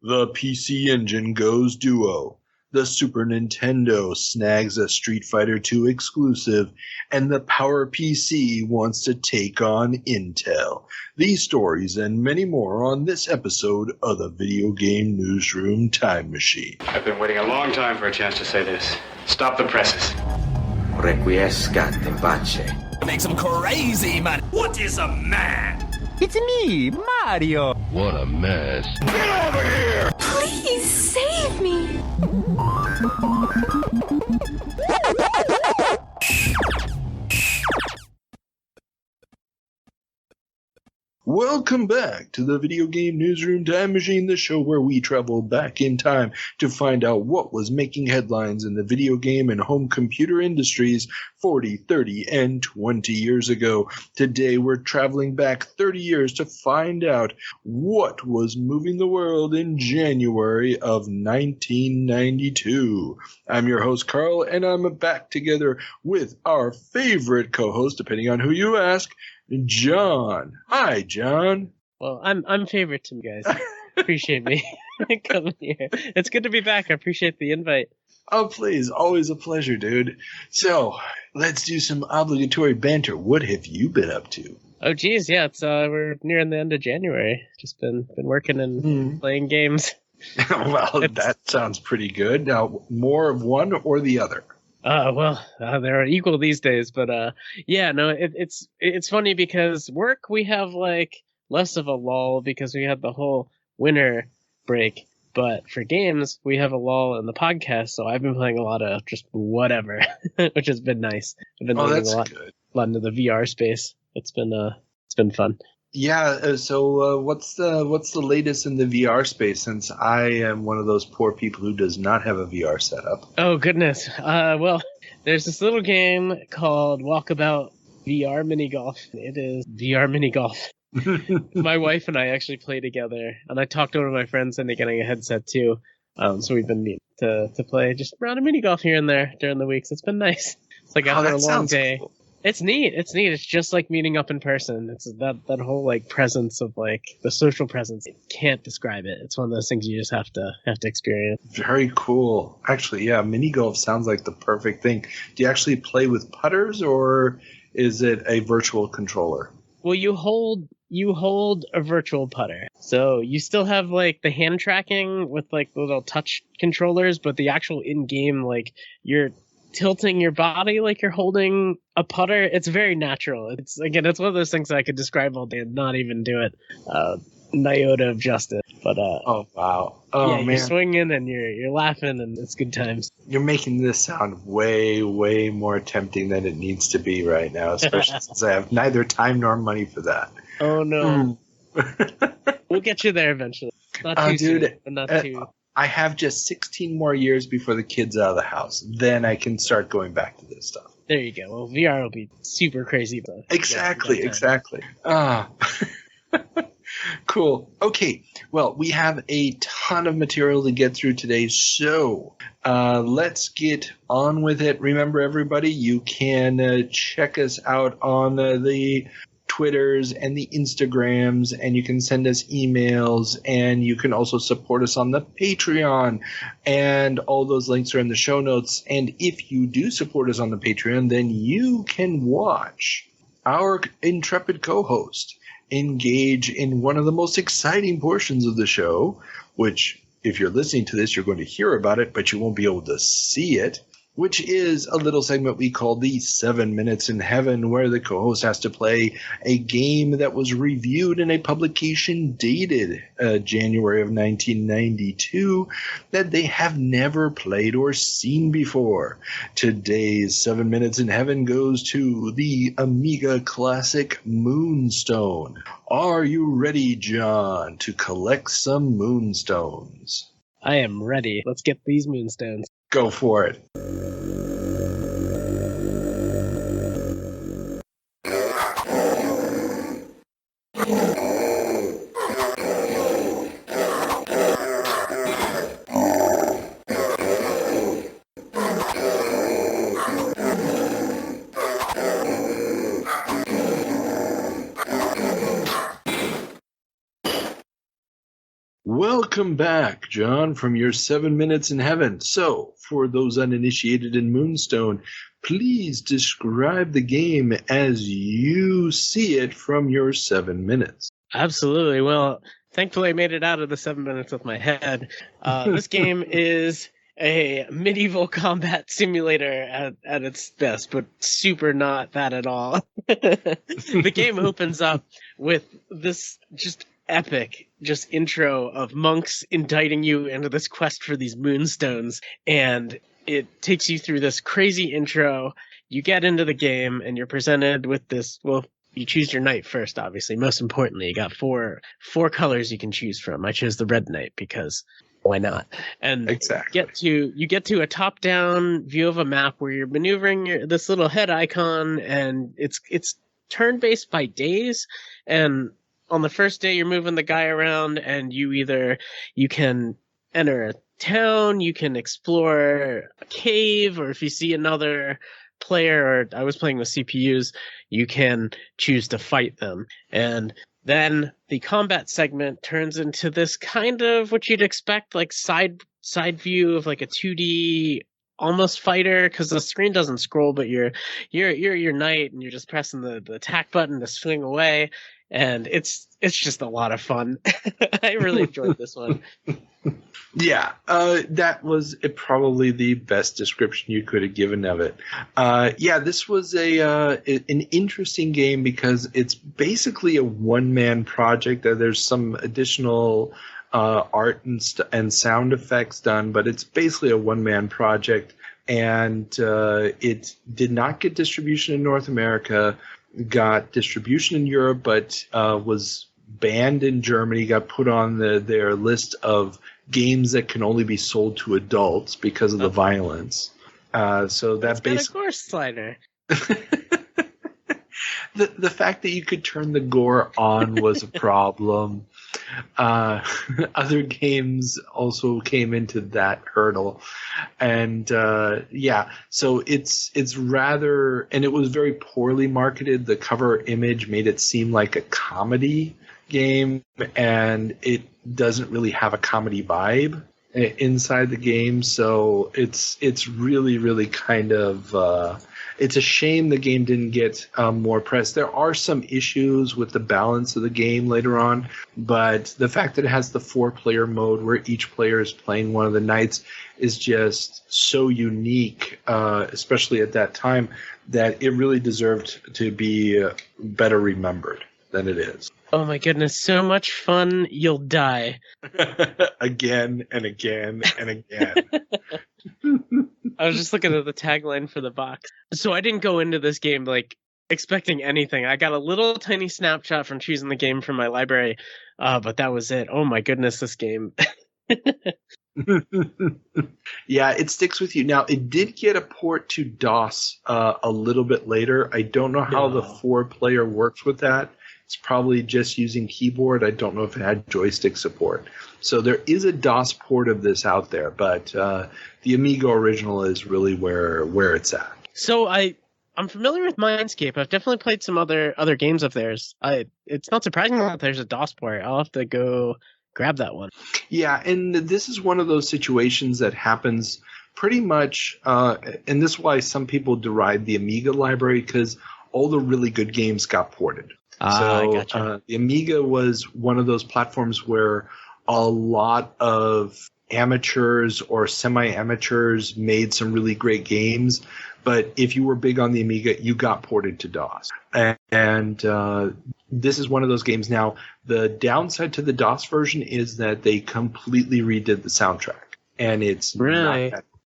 The PCEngine goes Duo. The Super Nintendo snags a Street Fighter II exclusive, and the PowerPC wants to take on Intel. These stories and many more on this episode of the Video Game Newsroom Time Machine. I've been waiting a long time for a chance to say this. Stop the presses. Requiescat in pace. Makes him crazy, man. What is a man? It's me, Mario. What a mess. Get over here! Please save me. Welcome back to the Video Game Newsroom Time Machine, the show where we travel back in time to find out what was making headlines in the video game and home computer industries 40, 30, and 20 years ago. Today we're traveling back 30 years to find out what was moving the world in January of 1992. I'm your host, Carl, and I'm back together with our favorite co-host, depending on who you ask, John. Hi, John. Well, I'm favorite to you guys. Appreciate me coming here. It's good to be back. I appreciate the invite. Oh, please. Always a pleasure, dude. So, let's do some obligatory banter. What have you been up to? Oh, geez, yeah. It's we're nearing the end of January. Just been working and playing games. Well, that sounds pretty good. Now, more of one or the other? They're equal these days, but yeah, no, it's funny because work we have like less of a lull because we had the whole winter break, but for games we have a lull in the podcast, so I've been playing a lot of just whatever, which has been nice. I've been learning a lot into the VR space. It's been fun. Yeah, so what's the latest in the VR space, since I am one of those poor people who does not have a VR setup? Oh, goodness. Well, there's this little game called Walkabout VR Mini Golf. It is VR Mini Golf. My wife and I actually play together, and I talked over to my friends into getting a headset too. So we've been meeting to play just a round of mini golf here and there during the weeks. It's been nice. It's like after a long day. Cool. It's neat. It's just like meeting up in person. It's that whole like presence of like the social presence. You can't describe it. It's one of those things you just have to experience. Very cool. Actually, yeah, mini golf sounds like the perfect thing. Do you actually play with putters, or is it a virtual controller? Well, you hold a virtual putter. So you still have like the hand tracking with like little touch controllers, but the actual in-game, like you're tilting your body like you're holding a putter. It's very natural. It's one of those things that I could describe all day and not even do it an iota of justice. But oh wow, oh yeah, man, you're swinging and you're laughing and it's good times. You're making this sound way more tempting than it needs to be right now, especially since I have neither time nor money for that. Oh no. We'll get you there eventually. Not too soon, but not too. I have just 16 more years before the kid's out of the house. Then I can start going back to this stuff. There you go. Well, VR will be super crazy. But exactly. Cool. Okay. Well, we have a ton of material to get through today, so let's get on with it. Remember, everybody, you can check us out on the Twitters and the Instagrams, and you can send us emails, and you can also support us on the Patreon, and all those links are in the show notes. And if you do support us on the Patreon, then you can watch our intrepid co-host engage in one of the most exciting portions of the show, which if you're listening to this, you're going to hear about it, but you won't be able to see it, which is a little segment we call the 7 Minutes in Heaven, where the co-host has to play a game that was reviewed in a publication dated January of 1992 that they have never played or seen before. Today's 7 Minutes in Heaven goes to the Amiga classic Moonstone. Are you ready, John, to collect some Moonstones? I am ready. Let's get these Moonstones. Go for it. Welcome back, John, from your 7 minutes in heaven. So, for those uninitiated in Moonstone, please describe the game as you see it from your 7 minutes. Absolutely. Well, thankfully I made it out of the 7 minutes with my head. This game is a medieval combat simulator at its best, but super not that at all. The game opens up with this just epic intro of monks indicting you into this quest for these moonstones, and it takes you through this crazy intro. You get into the game and you're presented with this, well, you choose your knight first, obviously. Most importantly, you got four colors you can choose from. I chose the red knight because why not? And exactly. You get to a top-down view of a map where you're maneuvering this little head icon, and it's turn-based by days. And on the first day, you're moving the guy around, and you can enter a town, you can explore a cave, or if you see another player, or I was playing with CPUs, you can choose to fight them. And then the combat segment turns into this kind of what you'd expect, like side view of like a 2D almost fighter, because the screen doesn't scroll, but you're your knight and you're just pressing the attack button to swing away, and it's just a lot of fun. I really enjoyed this one. Yeah, that was probably the best description you could have given of it. Yeah, this was an interesting game because it's basically a one-man project. There's some additional art and sound effects done, but it's basically a one-man project. And it did not get distribution in North America, got distribution in Europe, but was banned in Germany, got put on their list of games that can only be sold to adults because of the violence. So that's basically a gore slider. The fact that you could turn the gore on was a problem. Other games also came into that hurdle, and so it's rather, and it was very poorly marketed. The cover image made it seem like a comedy game, and it doesn't really have a comedy vibe inside the game. So it's really kind of it's a shame the game didn't get more press. There are some issues with the balance of the game later on, but the fact that it has the 4-player mode where each player is playing one of the knights is just so unique, especially at that time, that it really deserved to be better remembered than it is. Oh my goodness, so much fun, you'll die. Again and again and again. I was just looking at the tagline for the box. So I didn't go into this game like expecting anything. I got a little tiny snapshot from choosing the game from my library, but that was it. Oh my goodness, this game. Yeah, it sticks with you. Now, it did get a port to DOS a little bit later. I don't know how the 4-player works with that. It's probably just using keyboard. I don't know if it had joystick support. So there is a DOS port of this out there, but the Amiga original is really where it's at. So I'm familiar with Mindscape. I've definitely played some other games of theirs. It's not surprising that there's a DOS port. I'll have to go grab that one. Yeah, and this is one of those situations that happens pretty much, and this is why some people deride the Amiga library, because all the really good games got ported. Gotcha. The Amiga was one of those platforms where a lot of amateurs or semi-amateurs made some really great games, but if you were big on the Amiga, you got ported to DOS. And this is one of those games. Now, the downside to the DOS version is that they completely redid the soundtrack, and it's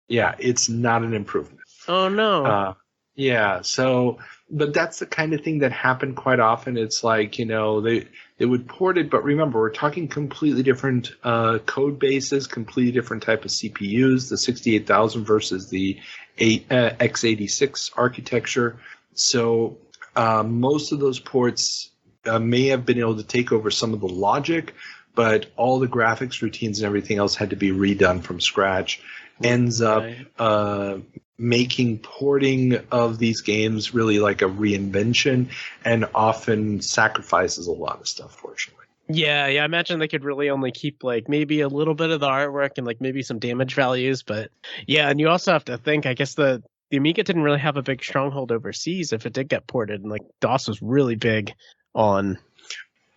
it's not an improvement. Oh no. Yeah, so, but that's the kind of thing that happened quite often. It's like, they would port it, but remember, we're talking completely different code bases, completely different type of CPUs, the 68,000 versus the x86 architecture. So most of those ports may have been able to take over some of the logic, but all the graphics routines and everything else had to be redone from scratch. Ends up making porting of these games really like a reinvention, and often sacrifices a lot of stuff, fortunately. Yeah, I imagine they could really only keep like maybe a little bit of the artwork and like maybe some damage values, but yeah, and you also have to think, I guess the Amiga didn't really have a big stronghold overseas if it did get ported, and like DOS was really big on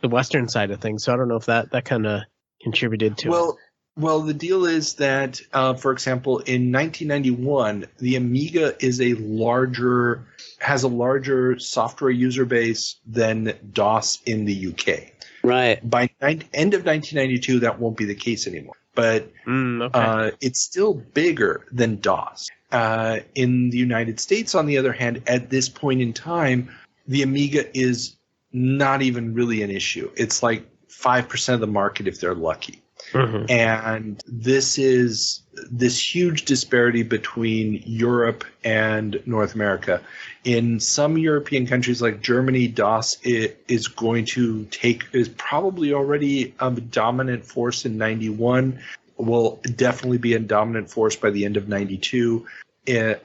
the Western side of things, so I don't know if that kind of contributed to it. Well, the deal is that, for example, in 1991, the Amiga has a larger software user base than DOS in the UK. Right. By end of 1992, that won't be the case anymore. But it's still bigger than DOS. In the United States, on the other hand, at this point in time, the Amiga is not even really an issue. It's like 5% of the market if they're lucky. Mm-hmm. And this is this huge disparity between Europe and North America. In some European countries like Germany, DOS is probably already a dominant force in 91, will definitely be a dominant force by the end of 92.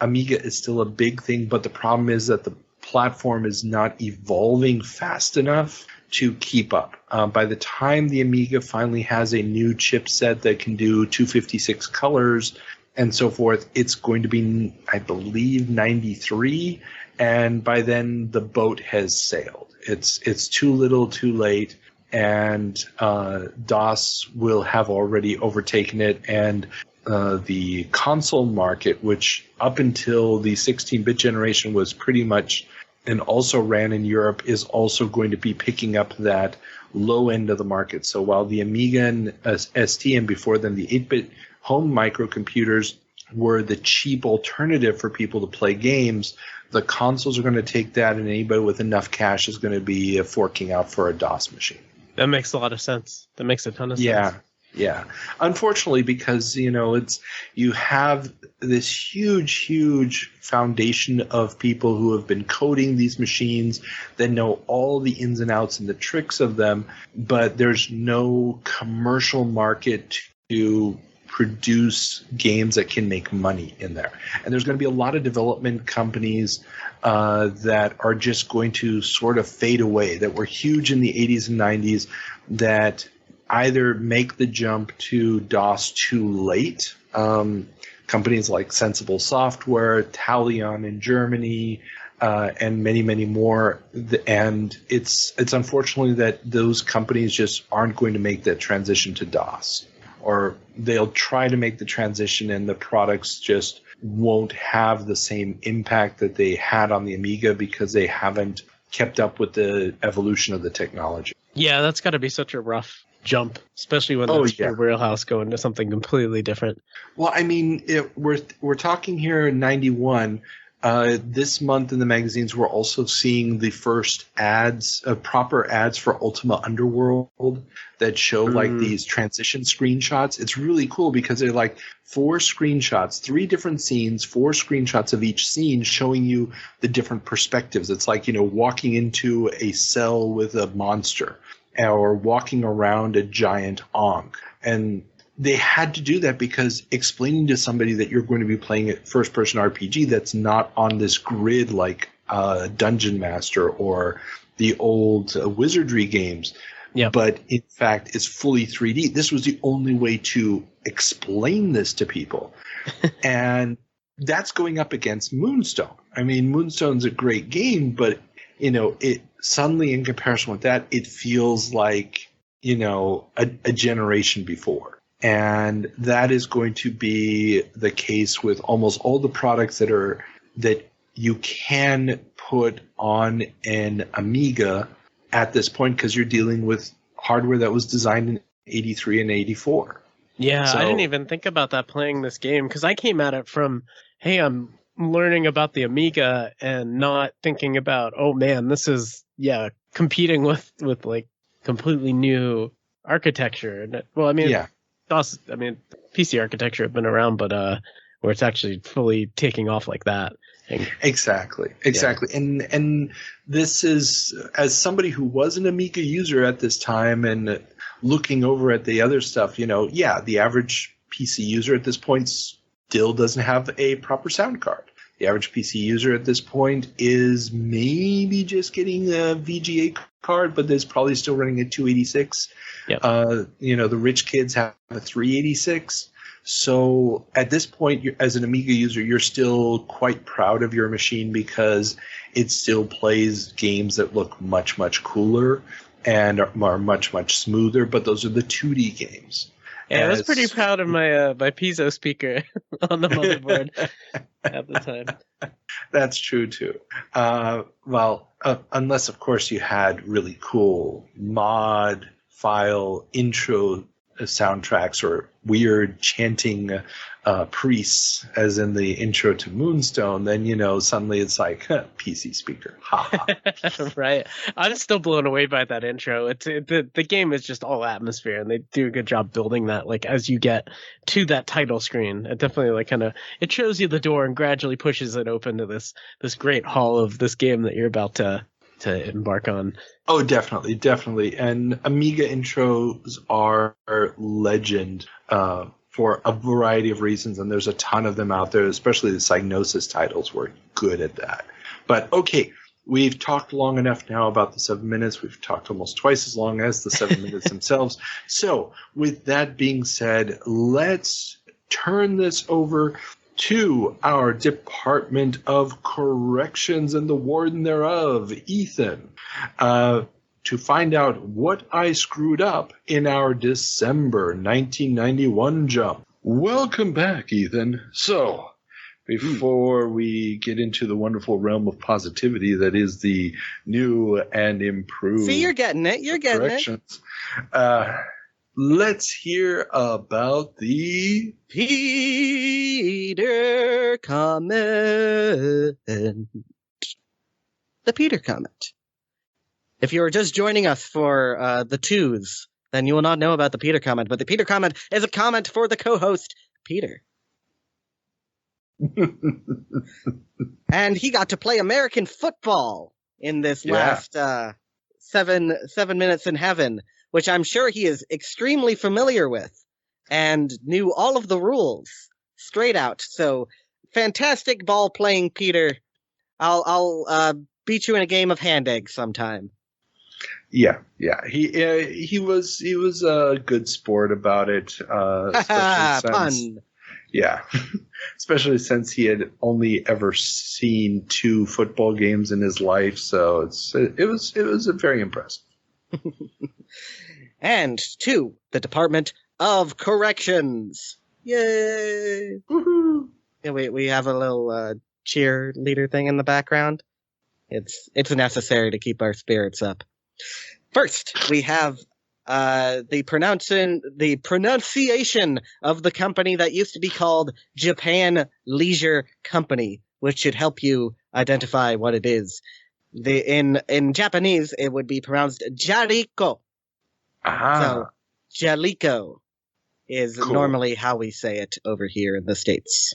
Amiga is still a big thing, but the problem is that the platform is not evolving fast enough to keep up. By the time the Amiga finally has a new chipset that can do 256 colors and so forth, it's going to be, I believe, 93. And by then, the boat has sailed. It's too little, too late. And DOS will have already overtaken it. And the console market, which up until the 16-bit generation was pretty much and also ran in Europe, is also going to be picking up that low end of the market. So while the Amiga and ST and before then the 8-bit home microcomputers were the cheap alternative for people to play games, the consoles are going to take that, and anybody with enough cash is going to be forking out for a DOS machine. That makes a lot of sense. That makes a ton of sense. Yeah. Unfortunately, because you have this huge foundation of people who have been coding these machines that know all the ins and outs and the tricks of them, but there's no commercial market to produce games that can make money in there. And there's going to be a lot of development companies that are just going to sort of fade away, that were huge in the 80s and 90s, that either make the jump to DOS too late. Companies like Sensible Software, Talion in Germany, and many more. And it's unfortunately that those companies just aren't going to make that transition to DOS. Or they'll try to make the transition and the products just won't have the same impact that they had on the Amiga because they haven't kept up with the evolution of the technology. Yeah, that's got to be such a rough jump, especially when that's your wheelhouse going to something completely different. Well, I mean, we're talking here in 91. This month in the magazines, we're also seeing the first ads, proper ads for Ultima Underworld that show like these transition screenshots. It's really cool because they're like 4 screenshots, 3 different scenes, 4 screenshots of each scene showing you the different perspectives. It's like, walking into a cell with a monster or walking around a giant Ankh. And they had to do that because explaining to somebody that you're going to be playing a first-person RPG that's not on this grid like Dungeon Master or the old Wizardry games, but in fact is fully 3D. This was the only way to explain this to people. And that's going up against Moonstone. I mean, Moonstone's a great game, but, it suddenly in comparison with that, it feels like, a generation before. And that is going to be the case with almost all the products that you can put on an Amiga at this point, because you're dealing with hardware that was designed in 83 and 84. Yeah, so, I didn't even think about that playing this game, because I came at it from, hey, I'm learning about the Amiga and not thinking about, oh man, this is, competing with like completely new architecture. Well, I mean, DOS, PC architecture had been around, but where it's actually fully taking off like that. Exactly. And this is, as somebody who was an Amiga user at this time and looking over at the other stuff, the average PC user at this point still doesn't have a proper sound card. The average PC user at this point is maybe just getting a VGA card, but there's probably still running a 286. Yep. The rich kids have a 386. So at this point, as an Amiga user, you're still quite proud of your machine because it still plays games that look much, much cooler and are much, much smoother. But those are the 2D games. Yeah, I was pretty proud of my my piezo speaker on the motherboard at the time. That's true too. Unless of course you had really cool mod file intro soundtracks or weird chanting priests, as in the intro to Moonstone, then suddenly it's like PC speaker. Ha. Right. I'm still blown away by that intro. The game is just all atmosphere, and they do a good job building that. Like as you get to that title screen, it definitely it shows you the door and gradually pushes it open to this great hall of this game that you're about to embark on. Oh, definitely. And Amiga intros are legend for a variety of reasons, and there's a ton of them out there, especially the Psygnosis titles were good at that. But okay, we've talked long enough now about the 7 minutes. We've talked almost twice as long as the 7 minutes themselves. So with that being said, let's turn this over to our Department of Corrections and the warden thereof, Ethan, to find out what I screwed up in our December 1991 jump. Welcome back, Ethan. So, before we get into the wonderful realm of positivity that is the new and improved See, you're getting it. You're getting corrections, let's hear about the Peter comment. The Peter comment. If you are just joining us for the twos, then you will not know about the Peter comment. But the Peter comment is a comment for the co-host, Peter. And he got to play American football in this last 7 minutes in heaven, which I'm sure he is extremely familiar with and knew all of the rules straight out. So fantastic ball playing, Peter. I'll beat you in a game of hand egg sometime. Yeah. He was a good sport about it. Pun. Yeah, especially since he had only ever seen 2 football games in his life, so it was very impressive. And to the Department of Corrections. Yay! Woohoo! Yeah, we have a little cheerleader thing in the background. It's necessary to keep our spirits up. First, we have the pronunciation of the company that used to be called Japan Leisure Company, which should help you identify what it is. In Japanese, it would be pronounced Jariko. So, Jalico is normally how we say it over here in the States.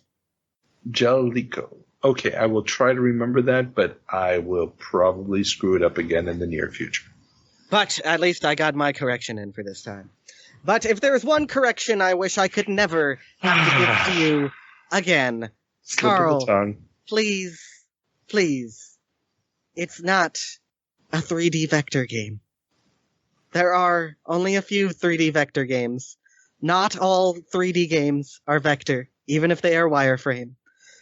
Jalico. Okay, I will try to remember that, but I will probably screw it up again in the near future. But at least I got my correction in for this time. But if there is one correction I wish I could never have to give to you again, Carl, please, it's not a 3D vector game. There are only a few 3D vector games. Not all 3D games are vector, even if they are wireframe.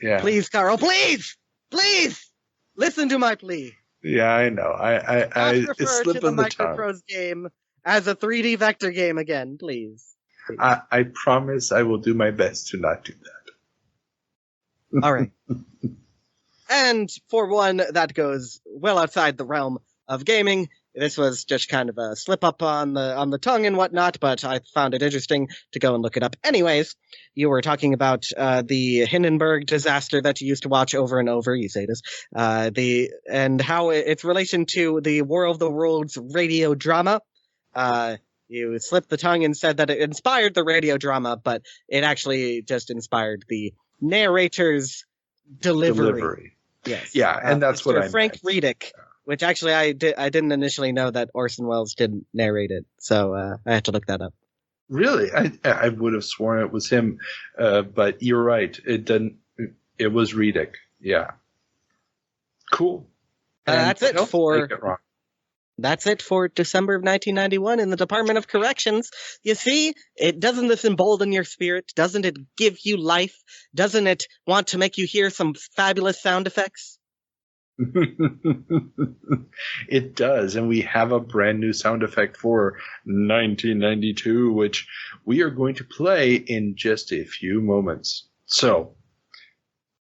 Yeah. Please, Carl, please, listen to my plea. Yeah, I know. I refer to the Microprose game as a 3D vector game again, please. I promise I will do my best to not do that. All right. And for one that goes well outside the realm of gaming, this was just kind of a slip up on the tongue and whatnot, but I found it interesting to go and look it up. Anyways, you were talking about the Hindenburg disaster that you used to watch over and over, you say this, and how its relation to the War of the Worlds radio drama. You slipped the tongue and said that it inspired the radio drama, but it actually just inspired the narrator's delivery. Yes. Yeah, and that's what I Frank Redick. Which actually I didn't initially know that Orson Welles didn't narrate it, so I had to look that up. Really? I would have sworn it was him, but you're right. It didn't. It was Redick. Yeah. Cool. That's what it else for- did I get wrong? That's it for December of 1991 in the Department of Corrections. You see, doesn't this embolden your spirit? Doesn't it give you life? Doesn't it want to make you hear some fabulous sound effects? It does, and we have a brand new sound effect for 1992, which we are going to play in just a few moments. So,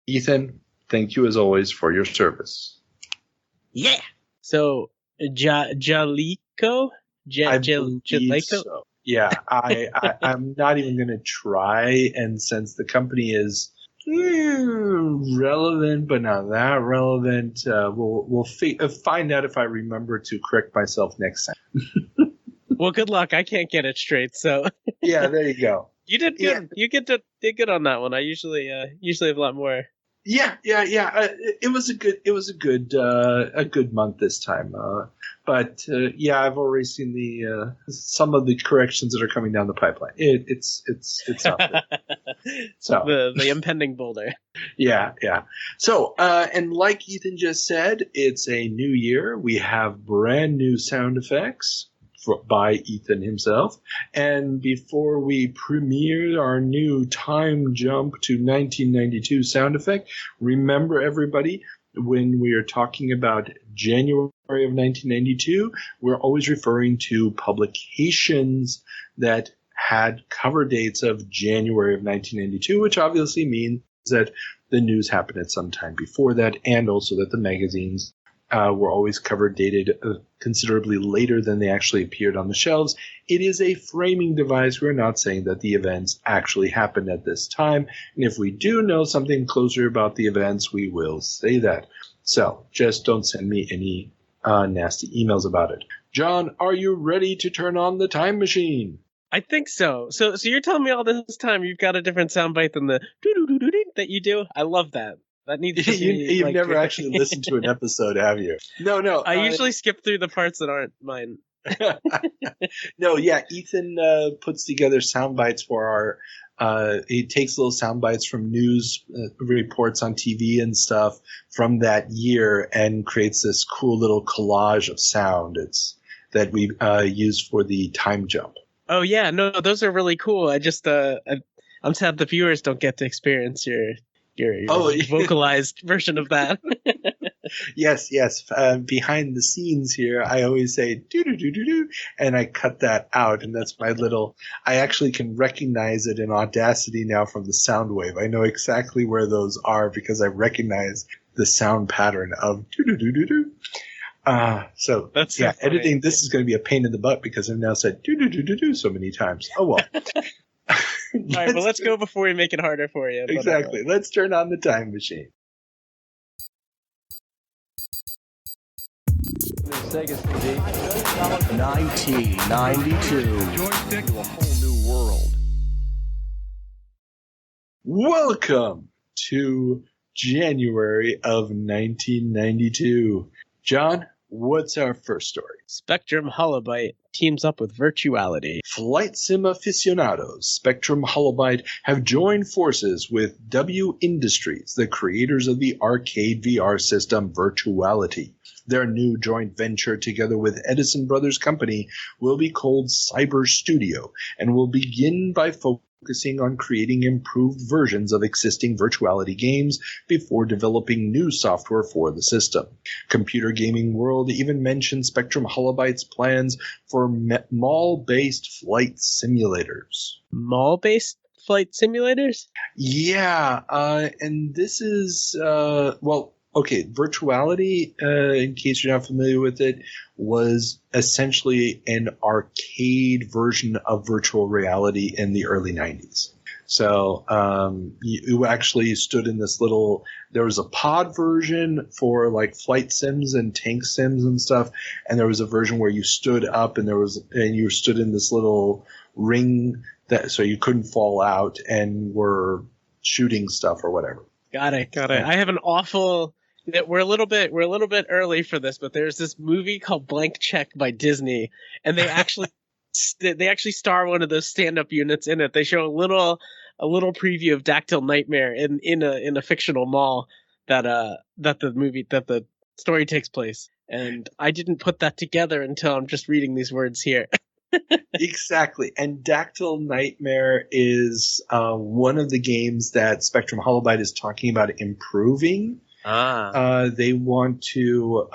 Ethan, thank you as always for your service. Yeah. So, Jalico? I believe so. Yeah, I'm not even going to try, and since the company is relevant but not that relevant, we'll find out if I remember to correct myself next time. Well, good luck. I can't get it straight, so Yeah, there you go. you did good. Yeah. You did good on that one. I usually have a lot more. Yeah. It was a good month this time. But I've already seen the some of the corrections that are coming down the pipeline. It's out there. So the impending boulder. Yeah. So and like Ethan just said, it's a new year. We have brand new sound effects by Ethan himself. And before we premiere our new time jump to 1992 sound effect, remember everybody, when we are talking about January of 1992, we're always referring to publications that had cover dates of January of 1992, which obviously means that the news happened at some time before that, and also that the magazines were always cover dated considerably later than they actually appeared on the shelves. It is a framing device. We're not saying that the events actually happened at this time. And if we do know something closer about the events, we will say that. So just don't send me any nasty emails about it. John, are you ready to turn on the time machine? I think so. So you're telling me all this time you've got a different soundbite than the doo-doo-doo-doo-doo that you do? I love that. That needs to be, You've never actually listened to an episode, have you? No. I usually skip through the parts that aren't mine. No, yeah. Ethan puts together sound bites for our. He takes little sound bites from news reports on TV and stuff from that year and creates this cool little collage of sound. It's that we use for the time jump. Oh yeah, no, those are really cool. I'm sad the viewers don't get to experience your vocalized version of that. Yes. Behind the scenes here, I always say do, and I cut that out, and that's my little. I actually can recognize it in Audacity now from the sound wave. I know exactly where those are because I recognize the sound pattern of do. So that's yeah, so funny. editing this is going to be a pain in the butt because I've now said do so many times. Oh well. All right, well, let's go before we make it harder for you. Exactly. Let's turn on the time machine. Sega CD. 1992. Joystick to a whole new world. Welcome to January of 1992. John, what's our first story? Spectrum Holobyte teams up with Virtuality. Flight sim aficionados Spectrum Holobyte have joined forces with W Industries, the creators of the arcade VR system Virtuality. Their new joint venture together with Edison Brothers Company will be called Cyber Studio and will begin by focusing on creating improved versions of existing Virtuality games before developing new software for the system. Computer Gaming World even mentioned Spectrum Holobyte's plans for mall-based flight simulators. Mall-based flight simulators? Yeah, and this is, okay, Virtuality, in case you're not familiar with it, was essentially an arcade version of virtual reality in the early 90s. So you actually stood in this little – there was a pod version for like flight sims and tank sims and stuff, and there was a version where you stood up and you stood in this little ring that so you couldn't fall out and were shooting stuff or whatever. Got it. I have an awful – we're a little bit early for this, but there's this movie called Blank Check by Disney, and they actually star one of those stand-up units in it. They show a little preview of Dactyl Nightmare in a fictional mall. that the story takes place. And I didn't put that together until I'm just reading these words here. Exactly. And Dactyl Nightmare is one of the games that Spectrum Holobyte is talking about improving. They want to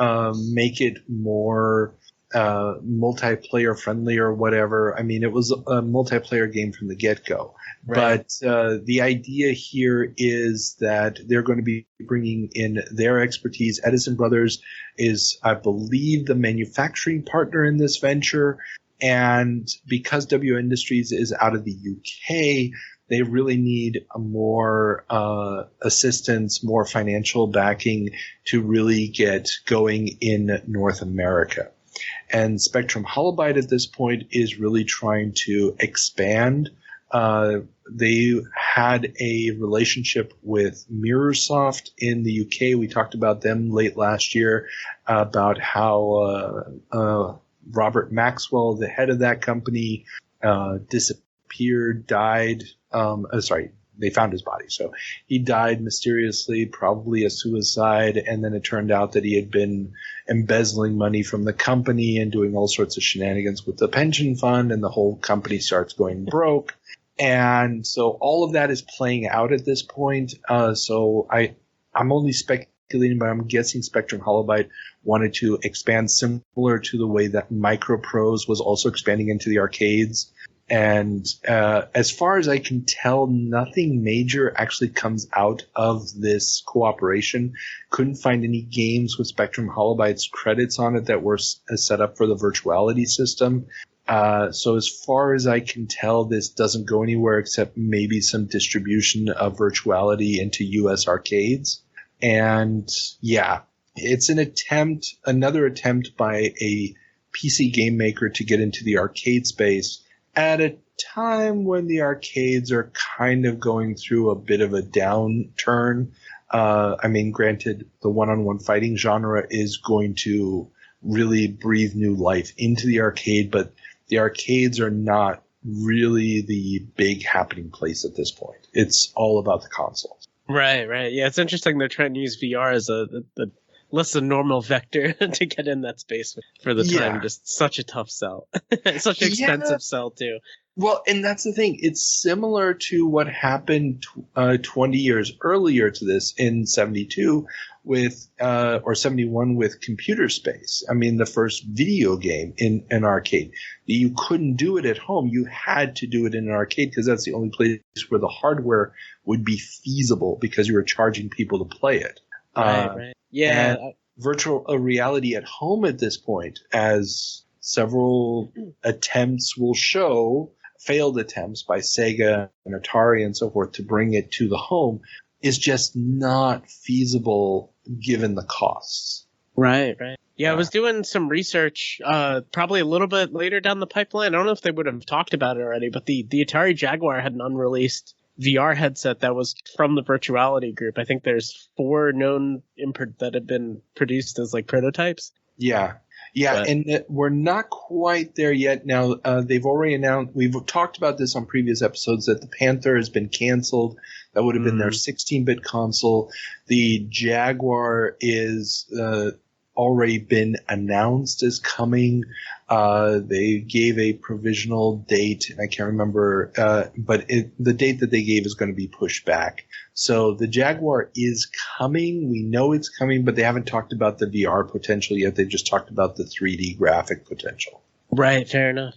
make it more multiplayer friendly or whatever. I mean, it was a multiplayer game from the get-go. Right. But the idea here is that they're going to be bringing in their expertise. Edison Brothers is, I believe, the manufacturing partner in this venture. And because WO Industries is out of the UK, they really need more assistance, more financial backing to really get going in North America. And Spectrum Holobyte at this point is really trying to expand. They had a relationship with Mirrorsoft in the UK. We talked about them late last year about how Robert Maxwell, the head of that company, disappeared, died. They found his body. So he died mysteriously, probably a suicide. And then it turned out that he had been embezzling money from the company and doing all sorts of shenanigans with the pension fund. And the whole company starts going broke. And so all of that is playing out at this point. So I'm only speculating, but I'm guessing Spectrum Holobyte wanted to expand similar to the way that Microprose was also expanding into the arcades. And as far as I can tell, nothing major actually comes out of this cooperation. Couldn't find any games with Spectrum Holobyte's credits on it that were set up for the Virtuality system. So as far as I can tell, this doesn't go anywhere except maybe some distribution of Virtuality into US arcades. And yeah, it's another attempt by a PC game maker to get into the arcade space at a time when the arcades are kind of going through a bit of a downturn. I mean, granted, the one-on-one fighting genre is going to really breathe new life into the arcade, but the arcades are not really the big happening place at this point. It's all about the consoles. Right. Yeah, it's interesting they're trying to use VR as a less than normal vector to get in that space for the time. Yeah. Just such a tough sell. Such an expensive sell, too. Well, and that's the thing. It's similar to what happened 20 years earlier to this in 72 or 71 with Computer Space. I mean, the first video game in an arcade. You couldn't do it at home. You had to do it in an arcade because that's the only place where the hardware would be feasible because you were charging people to play it. Right. Yeah. Virtual reality at home at this point, as several attempts will show, failed attempts by Sega and Atari and so forth to bring it to the home, is just not feasible given the costs. Right. Yeah, I was doing some research probably a little bit later down the pipeline. I don't know if they would have talked about it already, but the Atari Jaguar had an unreleased VR headset that was from the Virtuality group. I think there's 4 known that have been produced as like prototypes. Yeah. And we're not quite there yet. Now, they've already announced, we've talked about this on previous episodes, that the Panther has been canceled. That would have been their 16-bit console. The Jaguar is already been announced as coming. They gave a provisional date, and I can't remember, but the date that they gave is going to be pushed back. So the Jaguar is coming. We know it's coming, but they haven't talked about the VR potential yet. They just talked about the 3D graphic potential. Right, fair enough.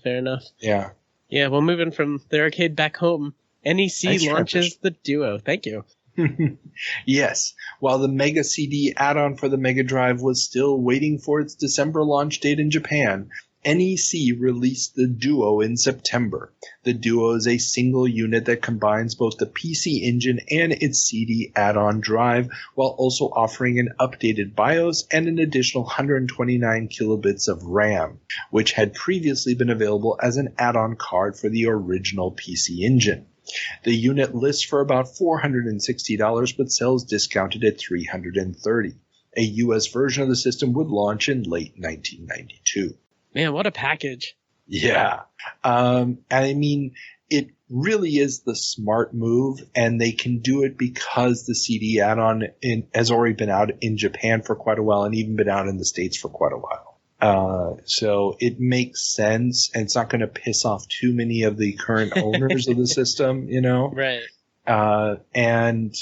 Yeah. Yeah, well, moving from the arcade back home, NEC launches the Duo. Thank you. Yes. While the Mega CD add-on for the Mega Drive was still waiting for its December launch date in Japan, NEC released the Duo in September. The Duo is a single unit that combines both the PCEngine and its CD add-on drive, while also offering an updated BIOS and an additional 129 kilobits of RAM, which had previously been available as an add-on card for the original PCEngine. The unit lists for about $460, but sells discounted at $330. A US version of the system would launch in late 1992. Man, what a package. Yeah. I mean, it really is the smart move, and they can do it because the CD add-on has already been out in Japan for quite a while and even been out in the States for quite a while. So it makes sense, and it's not going to piss off too many of the current owners of the system, you know? Right. And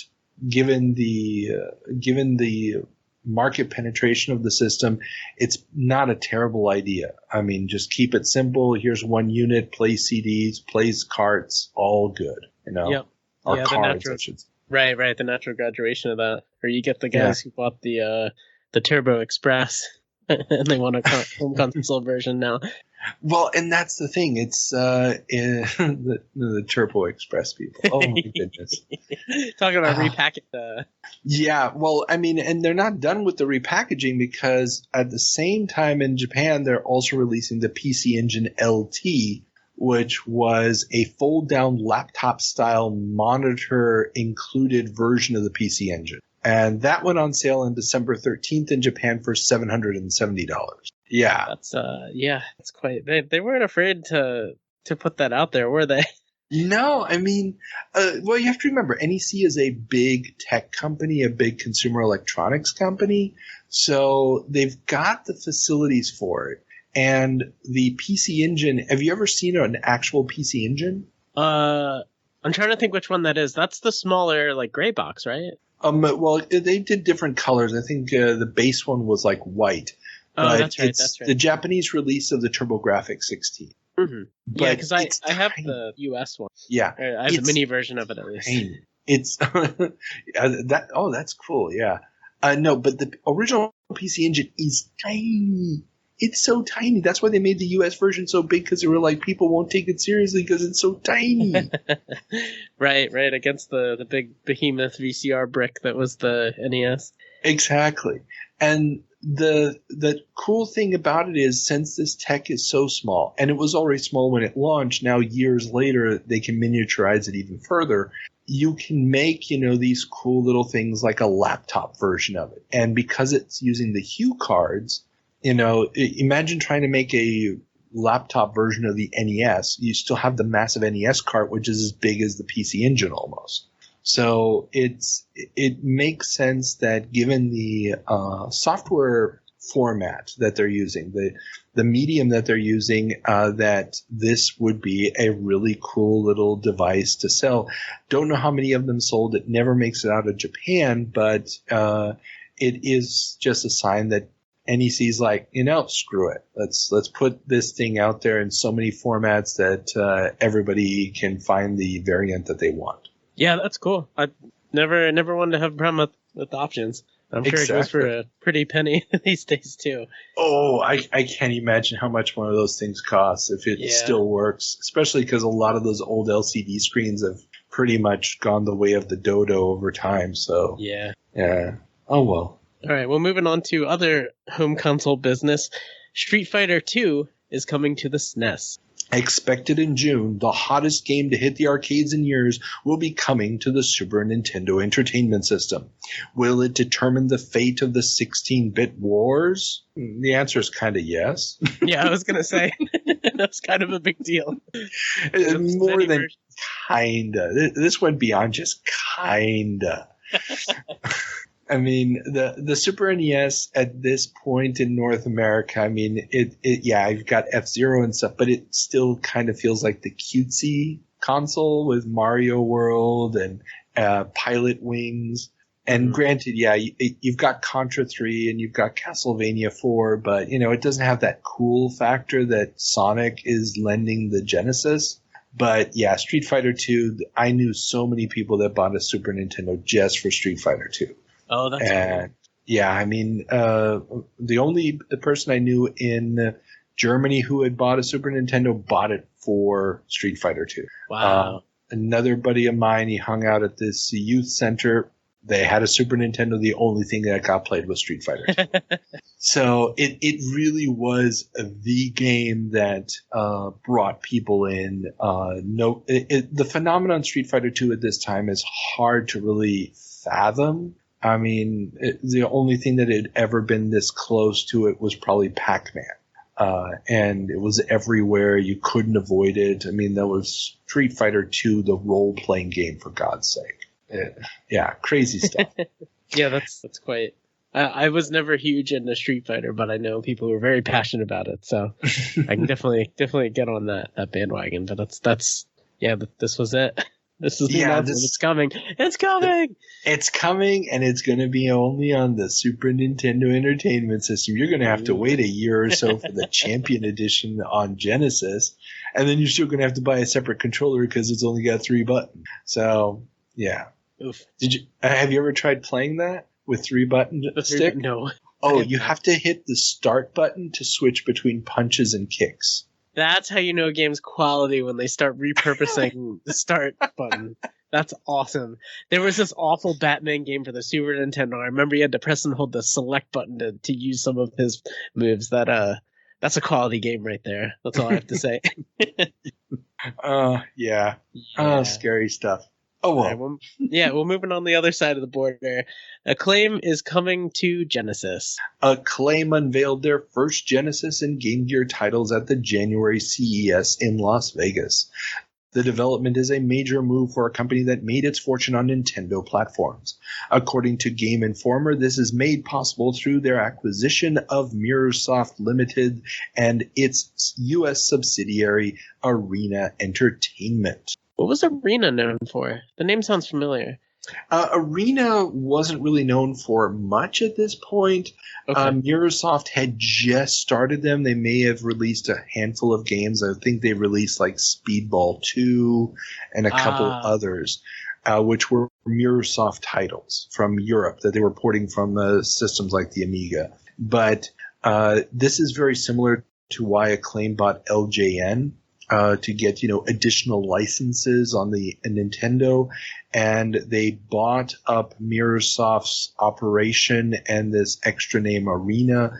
given the market penetration of the system, it's not a terrible idea. I mean, just keep it simple. Here's one unit, plays CDs, plays carts, all good, you know? Yep. Or Yeah, cards, I should say. Right. The natural graduation of that. Or you get the guys who bought the Turbo Express and they want a home console version now. Well, and that's the thing. It's the Turbo Express people. Oh my goodness! Talking about repackaged. Yeah, well, I mean, and they're not done with the repackaging because at the same time in Japan they're also releasing the PCEngine LT, which was a fold-down laptop-style monitor-included version of the PCEngine. And that went on sale on December 13th in Japan for $770. Yeah. That's quite. They weren't afraid to put that out there, were they? No, I mean, well, you have to remember, NEC is a big tech company, a big consumer electronics company. So they've got the facilities for it. And the PCEngine, have you ever seen an actual PCEngine? I'm trying to think which one that is. That's the smaller, like, gray box, right? Well, they did different colors. I think the base one was like white. Oh, that's right. It's the Japanese release of the TurboGrafx 16. Mm-hmm. But yeah, because I have the US one. Yeah, I have the mini version of it at least. Tiny. It's that. Oh, that's cool. Yeah. No, but the original PCEngine is tiny. It's so tiny. That's why they made the US version so big, because they were like, people won't take it seriously because it's so tiny. Right. Against the big behemoth VCR brick that was the NES. Exactly. And the cool thing about it is, since this tech is so small, and it was already small when it launched, now years later they can miniaturize it even further. You can make, these cool little things like a laptop version of it. And because it's using the Hue cards, imagine trying to make a laptop version of the NES. You still have the massive NES cart, which is as big as the PCEngine almost. So it makes sense that, given the software format that they're using, the medium that they're using, that this would be a really cool little device to sell. Don't know how many of them sold. It never makes it out of Japan, but it is just a sign that NEC's like, screw it. Let's put this thing out there in so many formats that everybody can find the variant that they want. Yeah, that's cool. I never wanted to have a problem with options. I'm sure It goes for a pretty penny these days too. Oh, I can't imagine how much one of those things costs if it still works, especially because a lot of those old LCD screens have pretty much gone the way of the dodo over time. So yeah. Oh well. All right, well, moving on to other home console business. Street Fighter II is coming to the SNES. Expected in June, the hottest game to hit the arcades in years will be coming to the Super Nintendo Entertainment System. Will it determine the fate of the 16-bit wars? The answer is kind of yes. Yeah, I was going to say, that's kind of a big deal. More than kinda. This went beyond just kinda. I mean, the Super NES at this point in North America, I mean, you've got F-Zero and stuff, but it still kind of feels like the cutesy console with Mario World and Pilot Wings. And granted, you've got Contra 3 and you've got Castlevania 4, but, it doesn't have that cool factor that Sonic is lending the Genesis. But yeah, Street Fighter 2, I knew so many people that bought a Super Nintendo just for Street Fighter 2. Oh, that's cool. Yeah, I mean, the only person I knew in Germany who had bought a Super Nintendo bought it for Street Fighter 2. Wow. Another buddy of mine, he hung out at this youth center. They had a Super Nintendo. The only thing that got played was Street Fighter 2. So it really was the game that brought people in. The phenomenon Street Fighter 2 at this time is hard to really fathom. I mean, the only thing that had ever been this close to it was probably Pac-Man. and it was everywhere. You couldn't avoid it. I mean, that was Street Fighter II, the role-playing game, for God's sake. Yeah, crazy stuff. Yeah, that's quite. I was never huge into Street Fighter, but I know people who are very passionate about it, so I can definitely get on that bandwagon. But this was it. This is the announcement. It's coming. It's coming. It's coming, and it's going to be only on the Super Nintendo Entertainment System. You're going to have to wait a year or so for the Champion Edition on Genesis, and then you're still going to have to buy a separate controller because it's only got 3 buttons. So, yeah. Oof. Have you ever tried playing that with 3-button stick? No. Oh, you have to hit the start button to switch between punches and kicks. That's how you know a game's quality, when they start repurposing the start button. That's awesome. There was this awful Batman game for the Super Nintendo. I remember you had to press and hold the select button to use some of his moves. That's a quality game right there. That's all I have to say. Yeah. Oh, scary stuff. Oh, well. Well, moving on the other side of the border. Acclaim is coming to Genesis. Acclaim unveiled their first Genesis and Game Gear titles at the January CES in Las Vegas. The development is a major move for a company that made its fortune on Nintendo platforms. According to Game Informer, this is made possible through their acquisition of Mirrorsoft Limited and its U.S. subsidiary, Arena Entertainment. What was Arena known for? The name sounds familiar. Arena wasn't really known for much at this point. Okay. Mirrorsoft had just started them. They may have released a handful of games. I think they released like Speedball 2 and a couple others, which were Mirrorsoft titles from Europe that they were porting from systems like the Amiga. But this is very similar to why Acclaim bought LJN. To get, additional licenses on the Nintendo, and they bought up Mirrorsoft's operation and this extra name Arena,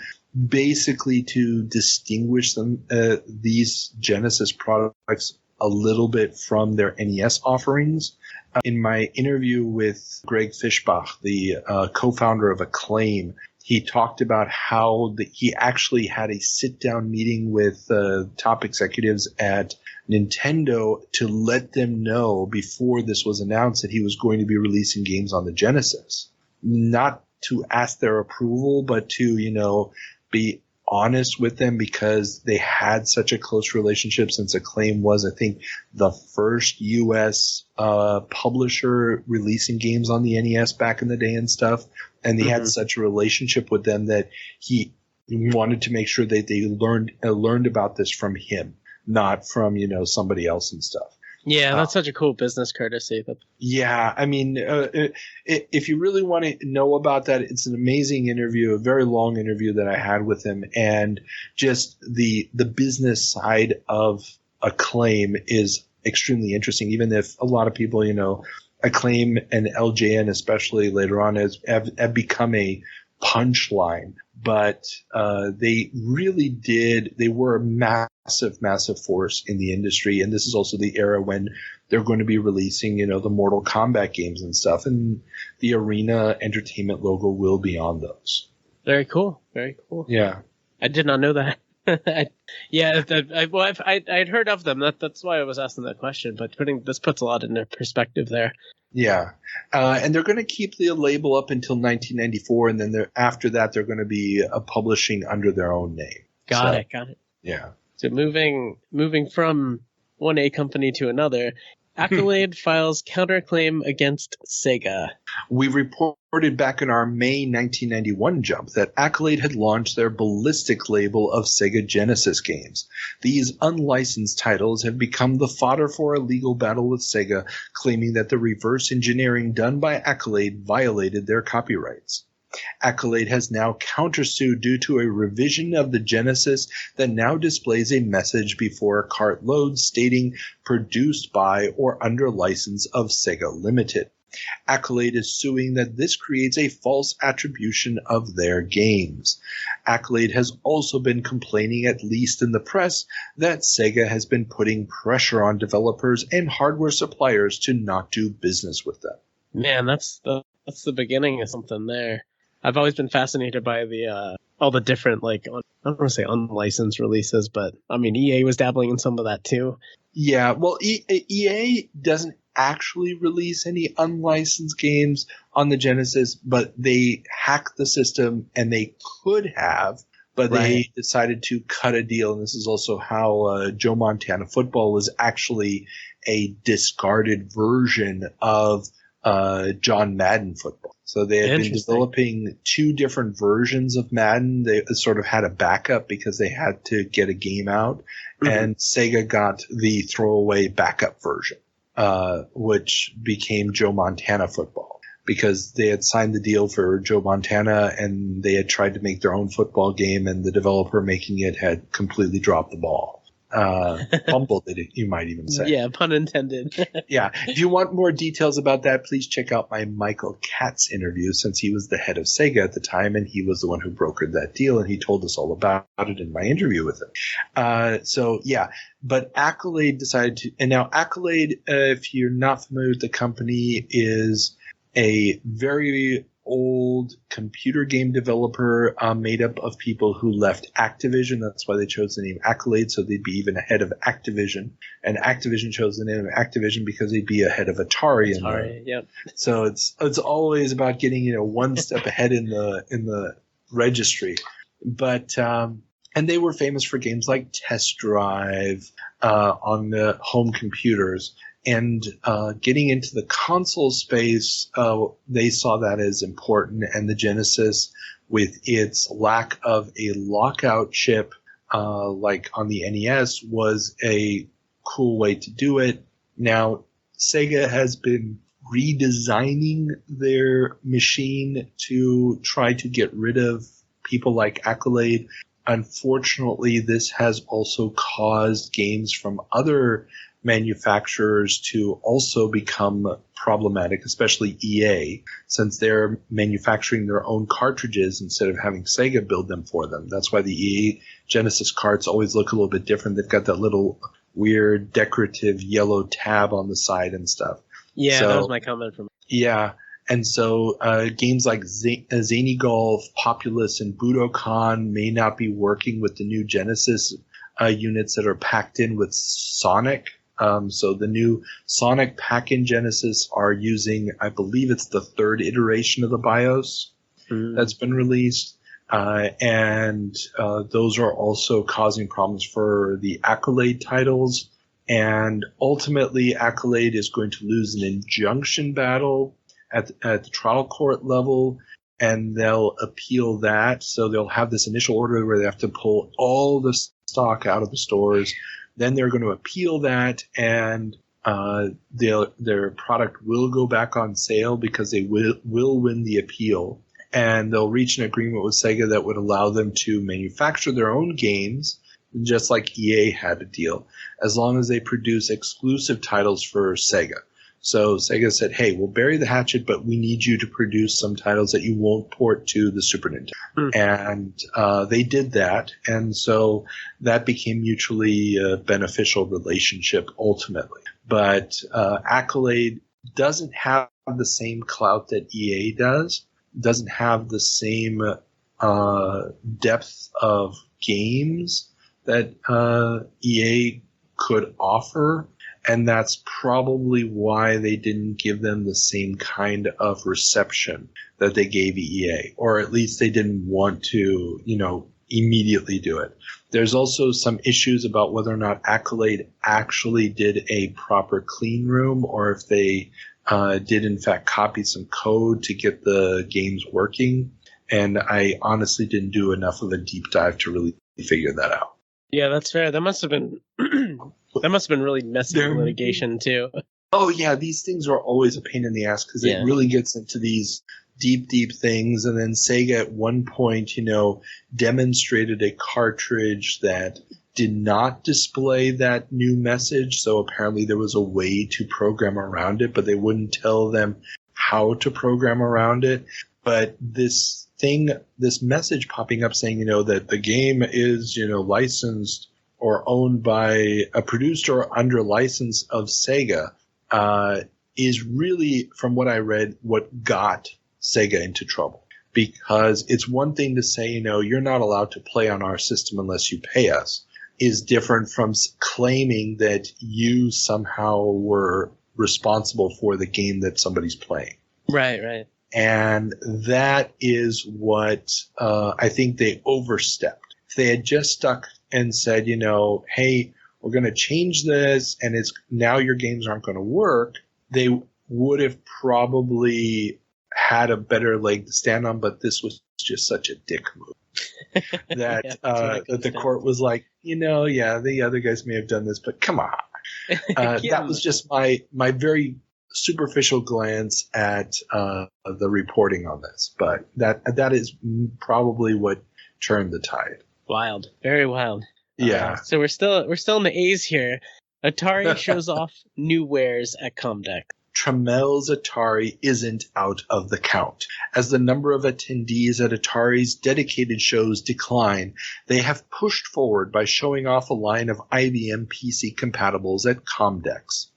basically to distinguish them, these Genesis products a little bit from their NES offerings. In my interview with Greg Fischbach, the co-founder of Acclaim, he talked about how he actually had a sit-down meeting with top executives at Nintendo to let them know before this was announced that he was going to be releasing games on the Genesis. Not to ask their approval, but to, be honest with them, because they had such a close relationship since Acclaim was, I think, the first U.S. Publisher releasing games on the NES back in the day and stuff. And they had such a relationship with them that he wanted to make sure that they learned about this from him, not from, somebody else and stuff. Yeah, that's such a cool business courtesy. Yeah, I mean, if you really want to know about that, it's an amazing interview, a very long interview that I had with him, and just the business side of Acclaim is extremely interesting, even if a lot of people, Acclaim and LJN especially later on have become a punchline. But they really they were a massive force in the industry. And this is also the era when they're going to be releasing, the Mortal Kombat games and stuff. And the Arena Entertainment logo will be on those. Very cool. Very cool. Yeah. I did not know that. I'd heard of them. That's why I was asking that question. But this puts a lot into perspective there. Yeah, and they're going to keep the label up until 1994, and then after that, they're going to be publishing under their own name. Got it. Yeah. So moving from one A company to another, Accolade files counterclaim against Sega. We reported back in our May 1991 jump that Accolade had launched their Ballistic label of Sega Genesis games. These unlicensed titles have become the fodder for a legal battle with Sega, claiming that the reverse engineering done by Accolade violated their copyrights. Accolade has now countersued due to a revision of the Genesis that now displays a message before a cart loads stating produced by or under license of Sega Limited. Accolade is suing that this creates a false attribution of their games. Accolade has also been complaining, at least in the press, that Sega has been putting pressure on developers and hardware suppliers to not do business with them. Man, that's the beginning of something there. I've always been fascinated by the all the different I don't want to say unlicensed releases, but I mean EA was dabbling in some of that too. Yeah, well, EA doesn't actually release any unlicensed games on the Genesis, but they hacked the system, and they could have, but they decided to cut a deal. And this is also how Joe Montana Football was actually a discarded version of John Madden Football. So they had been developing two different versions of Madden. They sort of had a backup because they had to get a game out. And Sega got the throwaway backup version, which became Joe Montana Football, because they had signed the deal for Joe Montana and they had tried to make their own football game, and the developer making it had completely dropped the ball. Fumbled it, you might even say. Yeah, pun intended. Yeah. If you want more details about that, please check out my Michael Katz interview, since he was the head of Sega at the time, and he was the one who brokered that deal, and he told us all about it in my interview with him. So, yeah. But Accolade decided to – and now Accolade, if you're not familiar with the company, is a very old computer game developer made up of people who left Activision. That's why they chose the name Accolade, so they'd be even ahead of Activision. And Activision chose the name of Activision because they'd be ahead of Atari. Yep. So it's always about getting one step ahead in the registry. But and they were famous for games like Test Drive on the home computers. And getting into the console space, they saw that as important. And the Genesis, with its lack of a lockout chip like on the NES, was a cool way to do it. Now, Sega has been redesigning their machine to try to get rid of people like Accolade. Unfortunately, this has also caused games from other manufacturers to also become problematic, especially EA, since they're manufacturing their own cartridges instead of having Sega build them for them. That's why the EA Genesis carts always look a little bit different. They've got that little weird decorative yellow tab on the side and stuff. Yeah, that was my comment from. Yeah. And so games like Zany Golf, Populous, and Budokan may not be working with the new Genesis units that are packed in with Sonic. So the new Sonic pack-in Genesis are using, I believe it's the third iteration of the BIOS that's been released. And those are also causing problems for the Accolade titles. And ultimately, Accolade is going to lose an injunction battle at the trial court level, and they'll appeal that. So they'll have this initial order where they have to pull all the stock out of the stores. Then they're going to appeal that, and their product will go back on sale because they will win the appeal. And they'll reach an agreement with Sega that would allow them to manufacture their own games, just like EA had a deal, as long as they produce exclusive titles for Sega. So Sega said, hey, we'll bury the hatchet, but we need you to produce some titles that you won't port to the Super Nintendo. And they did that. And so that became mutually beneficial relationship ultimately. But Accolade doesn't have the same clout that EA does, doesn't have the same depth of games that EA could offer. And that's probably why they didn't give them the same kind of reception that they gave EA, or at least they didn't want to, immediately do it. There's also some issues about whether or not Accolade actually did a proper clean room, or if they did in fact copy some code to get the games working. And I honestly didn't do enough of a deep dive to really figure that out. Yeah, that's fair. That must have been really messy litigation too. Oh yeah, these things are always a pain in the ass because it really gets into these deep things. And then Sega at one point, demonstrated a cartridge that did not display that new message. So apparently there was a way to program around it, but they wouldn't tell them how to program around it. But this message popping up saying, that the game is, licensed or owned by a producer or under license of Sega, is really, from what I read, what got Sega into trouble. because it's one thing to say, you're not allowed to play on our system unless you pay us, is different from claiming that you somehow were responsible for the game that somebody's playing. Right. And that is what I think they overstepped. If they had just stuck and said, hey, we're going to change this and now your games aren't going to work, they would have probably had a better leg to stand on, but this was just such a dick move that that the court was like, the other guys may have done this, but come on. That was just my very superficial glance at the reporting on this, but that is probably what turned the tide. Wild, very wild. Yeah. So we're still in the A's here. Atari shows off new wares at Comdex. Tramel's Atari isn't out of the count. As the number of attendees at Atari's dedicated shows decline, they have pushed forward by showing off a line of IBM PC compatibles at Comdex.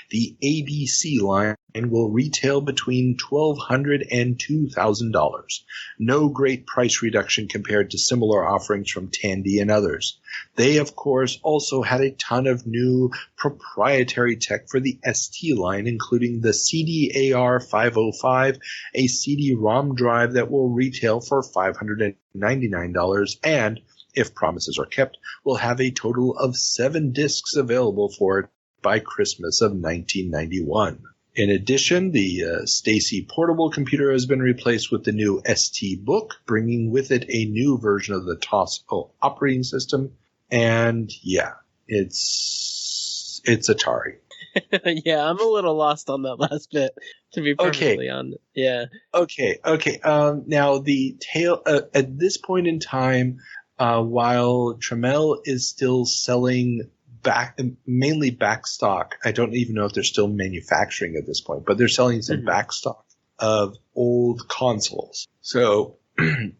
The ABC line will retail between $1,200 and $2,000. No great price reduction compared to similar offerings from Tandy and others. They, of course, also had a ton of new proprietary tech for the ST line, including the CD-AR505, a CD-ROM drive that will retail for $599, and, if promises are kept, will have a total of 7 discs available for it by Christmas of 1991. In addition, the Stacy portable computer has been replaced with the new ST Book, bringing with it a new version of the TOS operating system. And yeah, it's Atari. Yeah, I'm a little lost on that last bit, to be perfectly honest. Yeah. Okay. Now the tail at this point in time, while Tramel is still selling mainly back stock. I don't even know if they're still manufacturing at this point, but they're selling some back stock of old consoles. So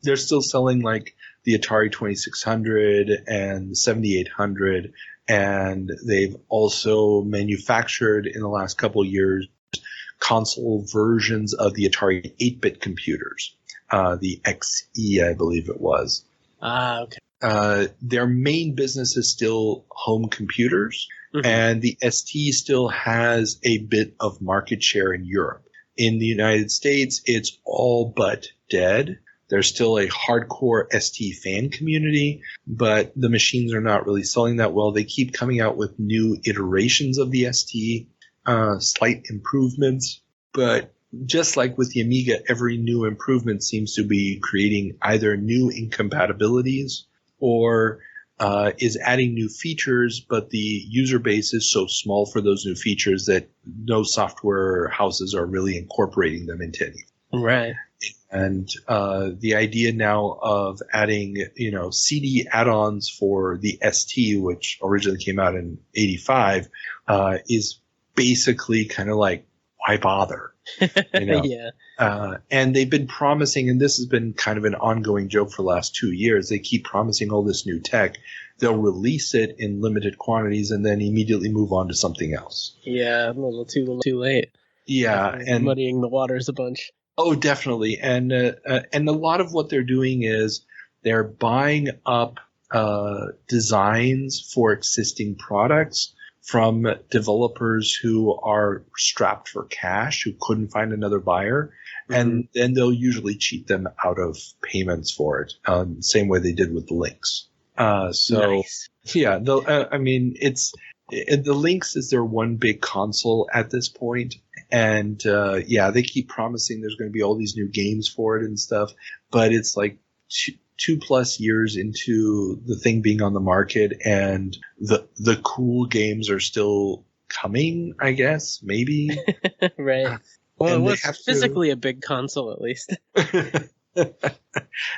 they're still selling like the Atari 2600 and the 7800, and they've also manufactured in the last couple of years console versions of the Atari 8-bit computers, the XE, I believe it was. Okay. Their main business is still home computers, and the ST still has a bit of market share in Europe. In the United States, it's all but dead. There's still a hardcore ST fan community, but the machines are not really selling that well. They keep coming out with new iterations of the ST, slight improvements, but just like with the Amiga, every new improvement seems to be creating either new incompatibilities or is adding new features, but the user base is so small for those new features that no software houses are really incorporating them into anything. Right. And the idea now of adding, CD add-ons for the ST, which originally came out in '85, is basically kind of like, why bother? Yeah. And they've been promising, and this has been kind of an ongoing joke for the last 2 years, they keep promising all this new tech. They'll release it in limited quantities and then immediately move on to something else. Yeah, a little too late. Yeah. And muddying the waters a bunch. Oh, definitely. And a lot of what they're doing is they're buying up designs for existing products from developers who are strapped for cash, who couldn't find another buyer, and then they'll usually cheat them out of payments for it, same way they did with the Lynx. Nice. Yeah, the Lynx is their one big console at this point, and they keep promising there's going to be all these new games for it and stuff, but it's like 2+ years into the thing being on the market, and the cool games are still coming, I guess, maybe. Right. Well, it was physically a big console, at least.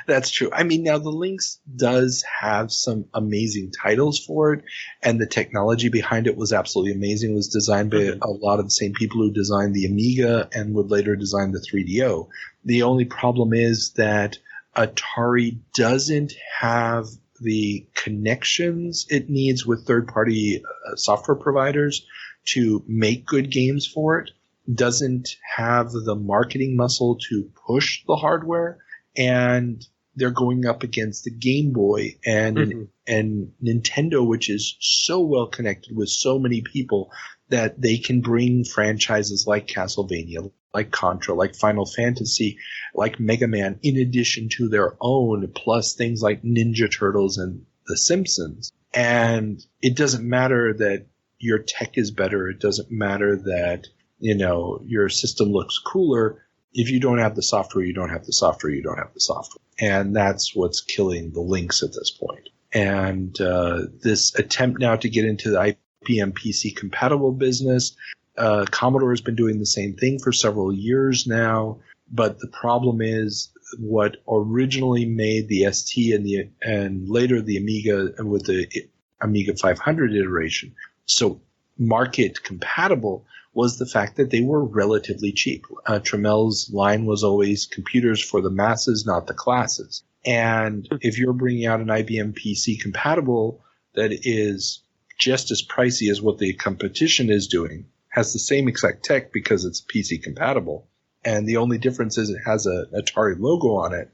That's true. I mean, now the Lynx does have some amazing titles for it, and the technology behind it was absolutely amazing. It was designed by a lot of the same people who designed the Amiga and would later design the 3DO. The only problem is that Atari doesn't have the connections it needs with third-party software providers to make good games for it, doesn't have the marketing muscle to push the hardware, and they're going up against the Game Boy and Nintendo, which is so well connected with so many people that they can bring franchises like Castlevania, like Contra, like Final Fantasy, like Mega Man, in addition to their own, plus things like Ninja Turtles and The Simpsons. And it doesn't matter that your tech is better. It doesn't matter that, your system looks cooler. If you don't have the software, you don't have the software, you don't have the software. And that's what's killing the Lynx at this point. And this attempt now to get into the IBM PC compatible business, Commodore has been doing the same thing for several years now. But the problem is what originally made the ST and later the Amiga and with the Amiga 500 iteration so market compatible was the fact that they were relatively cheap. Tramel's line was always computers for the masses, not the classes. And if you're bringing out an IBM PC compatible that is just as pricey as what the competition is doing, has the same exact tech because it's PC compatible, and the only difference is it has an Atari logo on it,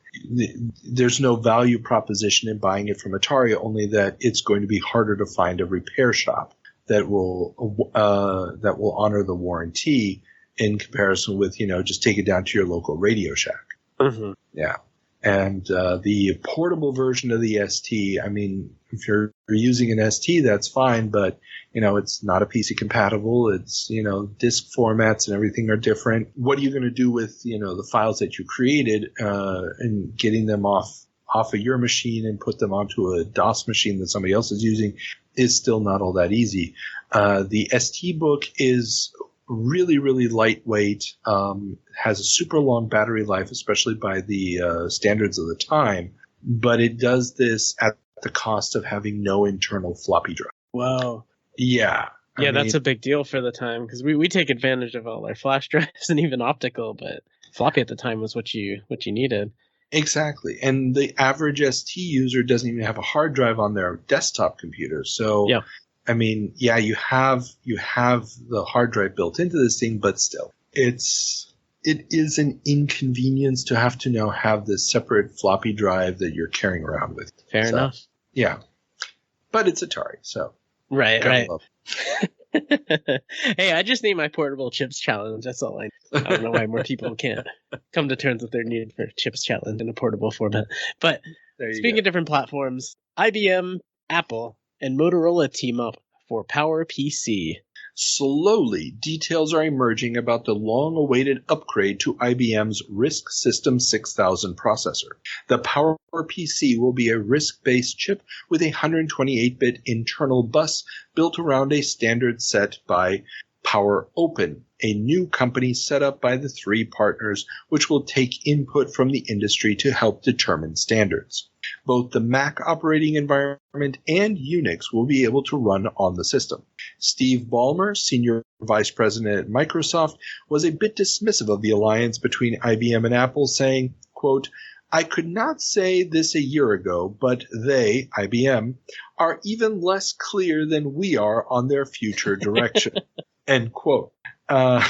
there's no value proposition in buying it from Atari, only that it's going to be harder to find a repair shop that will honor the warranty in comparison with, just take it down to your local Radio Shack. Mm-hmm. Yeah. And the portable version of the ST, I mean, if you're using an ST, that's fine, but, it's not a PC compatible. It's, disk formats and everything are different. What are you going to do with, the files that you created and getting them off of your machine and put them onto a DOS machine that somebody else is using is still not all that easy. The ST book is really, really lightweight, has a super long battery life, especially by the standards of the time, but it does this at the cost of having no internal floppy drive. Wow. Yeah. Yeah, that's a big deal for the time, because we take advantage of all our flash drives and even optical, but floppy at the time was what you needed. Exactly. And the average ST user doesn't even have a hard drive on their desktop computer. So, yeah. I mean, yeah, you have the hard drive built into this thing, but still, it is an inconvenience to have to now have this separate floppy drive that you're carrying around with. Fair enough. Yeah. But it's Atari, so. Right. Hey, I just need my portable chips challenge. That's all I need. I don't know why more people can't come to terms with their need for chips challenge in a portable format. But speaking of different platforms, IBM, Apple, and Motorola team up for PowerPC. Slowly, details are emerging about the long-awaited upgrade to IBM's RISC System 6000 processor. The PowerPC will be a RISC-based chip with a 128-bit internal bus built around a standard set by PowerOpen, a new company set up by the three partners which will take input from the industry to help determine standards. Both the Mac operating environment and Unix will be able to run on the system. Steve Ballmer, Senior Vice President at Microsoft, was a bit dismissive of the alliance between IBM and Apple, saying, quote, "I could not say this a year ago, but they, IBM, are even less clear than we are on their future direction." End quote. Oh.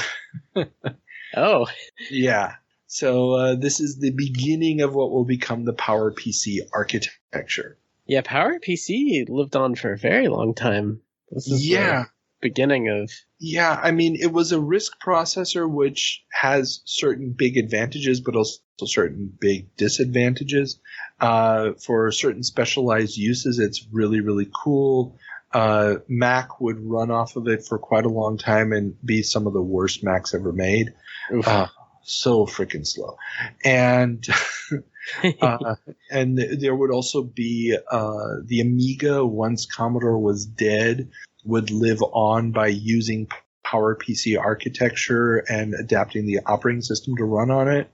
Yeah. So this is the beginning of what will become the PowerPC architecture. Yeah, PowerPC lived on for a very long time. This is the beginning of... Yeah, I mean, it was a RISC processor which has certain big advantages, but also certain big disadvantages. For certain specialized uses, it's really, really cool. Mac would run off of it for quite a long time and be some of the worst Macs ever made. So freaking slow. And and there would also be the Amiga, once Commodore was dead, would live on by using PowerPC architecture and adapting the operating system to run on it,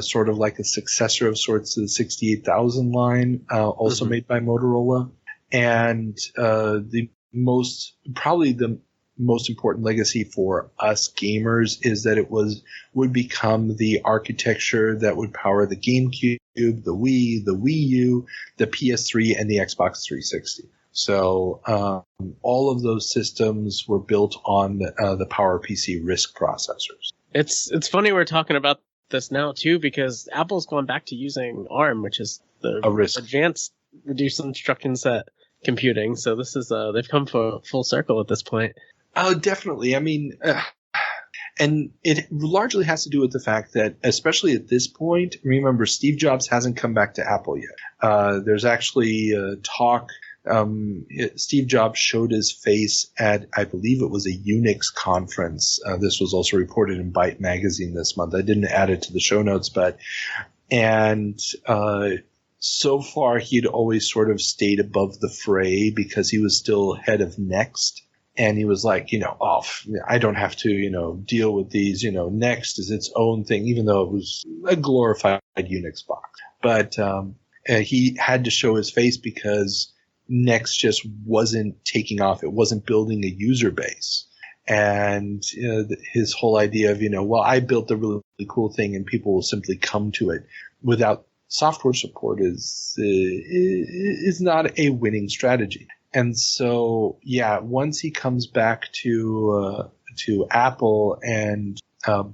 sort of like a successor of sorts to the 68,000 line, also made by Motorola. And the most important legacy for us gamers is that it would become the architecture that would power the GameCube, the Wii, the Wii U, the PS3, and the Xbox 360. So all of those systems were built on the PowerPC RISC processors. It's funny we're talking about this now too, because Apple's gone back to using ARM, which is the A risk. advanced reduced instruction set computing. So this is they've come full circle at this point. Oh, definitely. I mean, and it largely has to do with the fact that, especially at this point, remember, Steve Jobs hasn't come back to Apple yet. There's actually talk. Steve Jobs showed his face at, I believe it was a Unix conference. This was also reported in Byte magazine this month. I didn't add it to the show notes, so far he'd always sort of stayed above the fray because he was still head of Next. And he was like, I don't have to, deal with these, Next is its own thing, even though it was a glorified Unix box. But he had to show his face because Next just wasn't taking off. It wasn't building a user base. And his whole idea of, I built a really cool thing and people will simply come to it without software support is not a winning strategy. And so, once he comes back to Apple and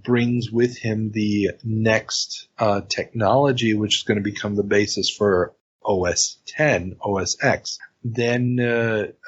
brings with him the Next technology, which is going to become the basis for OS 10, OS X, then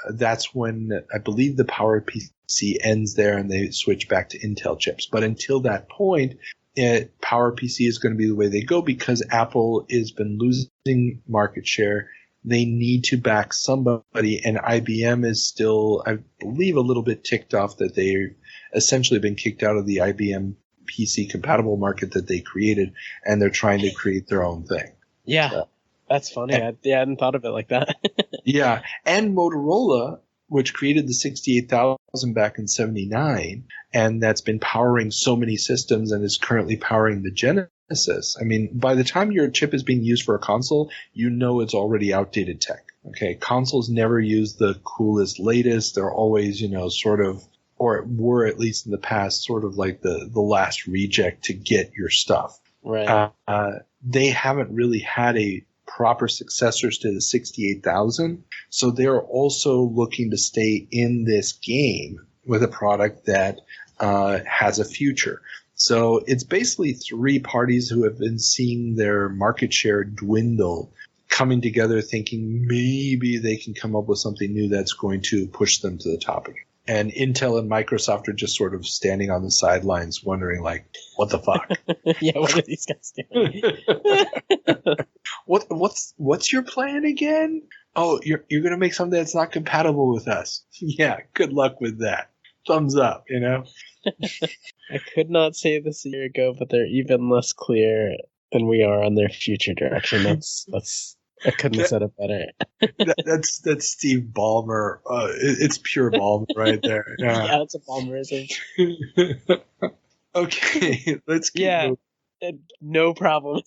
that's when I believe the PowerPC ends there and they switch back to Intel chips. But until that point, PowerPC is going to be the way they go because Apple has been losing market share. They need to back somebody, and IBM is still, I believe, a little bit ticked off that they've essentially been kicked out of the IBM PC compatible market that they created, and they're trying to create their own thing. Yeah, that's funny. I hadn't thought of it like that. Yeah, and Motorola, which created the 68,000 back in 79, and that's been powering so many systems and is currently powering the Genesis. I mean, by the time your chip is being used for a console, it's already outdated tech. Okay, consoles never use the coolest, latest. They're always, sort of, or were at least in the past, sort of like the last reject to get your stuff. Right. They haven't really had a proper successors to the 68,000, so they're also looking to stay in this game with a product that has a future. So it's basically three parties who have been seeing their market share dwindle, coming together thinking maybe they can come up with something new that's going to push them to the top again. And Intel and Microsoft are just sort of standing on the sidelines wondering, like, what the fuck? Yeah, what are these guys doing? What's your plan again? Oh, you're going to make something that's not compatible with us. Yeah, good luck with that. Thumbs up, I could not say this a year ago, but they're even less clear than we are on their future direction. That's I couldn't have said it better. That's Steve Ballmer. It's pure Ballmer right there. Yeah, it's a Ballmerism. Okay, let's keep moving. No problem.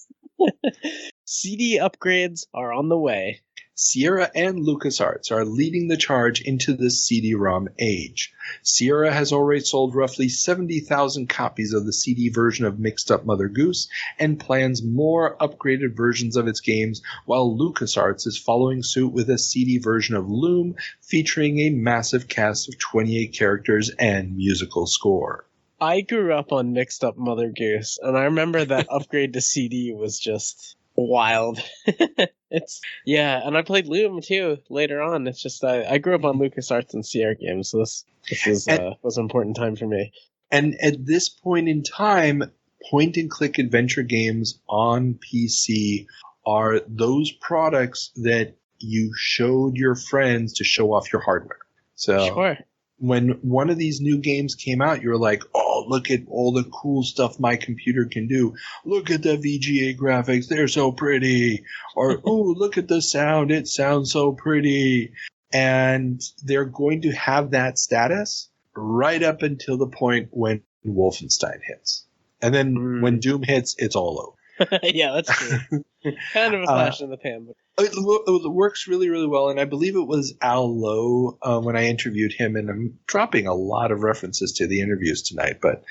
CD upgrades are on the way. Sierra and LucasArts are leading the charge into the CD-ROM age. Sierra has already sold roughly 70,000 copies of the CD version of Mixed Up Mother Goose and plans more upgraded versions of its games, while LucasArts is following suit with a CD version of Loom featuring a massive cast of 28 characters and musical score. I grew up on Mixed Up Mother Goose, and I remember that upgrade to CD was just wild. And I played Loom too later on. It's just I grew up on LucasArts and Sierra games, so this was an important time for me. And at this point in time, point and click adventure games on PC are those products that you showed your friends to show off your hardware. So sure. When one of these new games came out, you're like, oh, look at all the cool stuff my computer can do. Look at the VGA graphics. They're so pretty. Or, oh, look at the sound. It sounds so pretty. And they're going to have that status right up until the point when Wolfenstein hits. And then when Doom hits, it's all over. Yeah, that's true. Kind of a flash in the pan. But it works really, really well. And I believe it was Al Lowe when I interviewed him, and I'm dropping a lot of references to the interviews tonight, but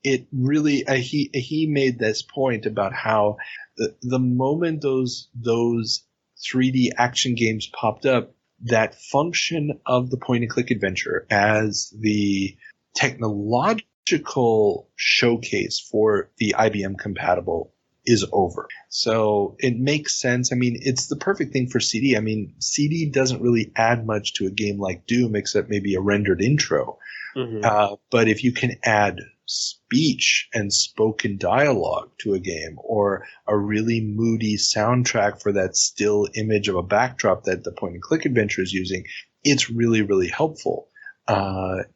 it really he made this point about how the moment those 3D action games popped up, that function of the point and click adventure as the technological technological showcase for the IBM compatible is over. So it makes sense. I mean, it's the perfect thing for CD. I mean, CD doesn't really add much to a game like Doom except maybe a rendered intro. Mm-hmm. But if you can add speech and spoken dialogue to a game, or a really moody soundtrack for that still image of a backdrop that the point and click adventure is using, it's really, really helpful.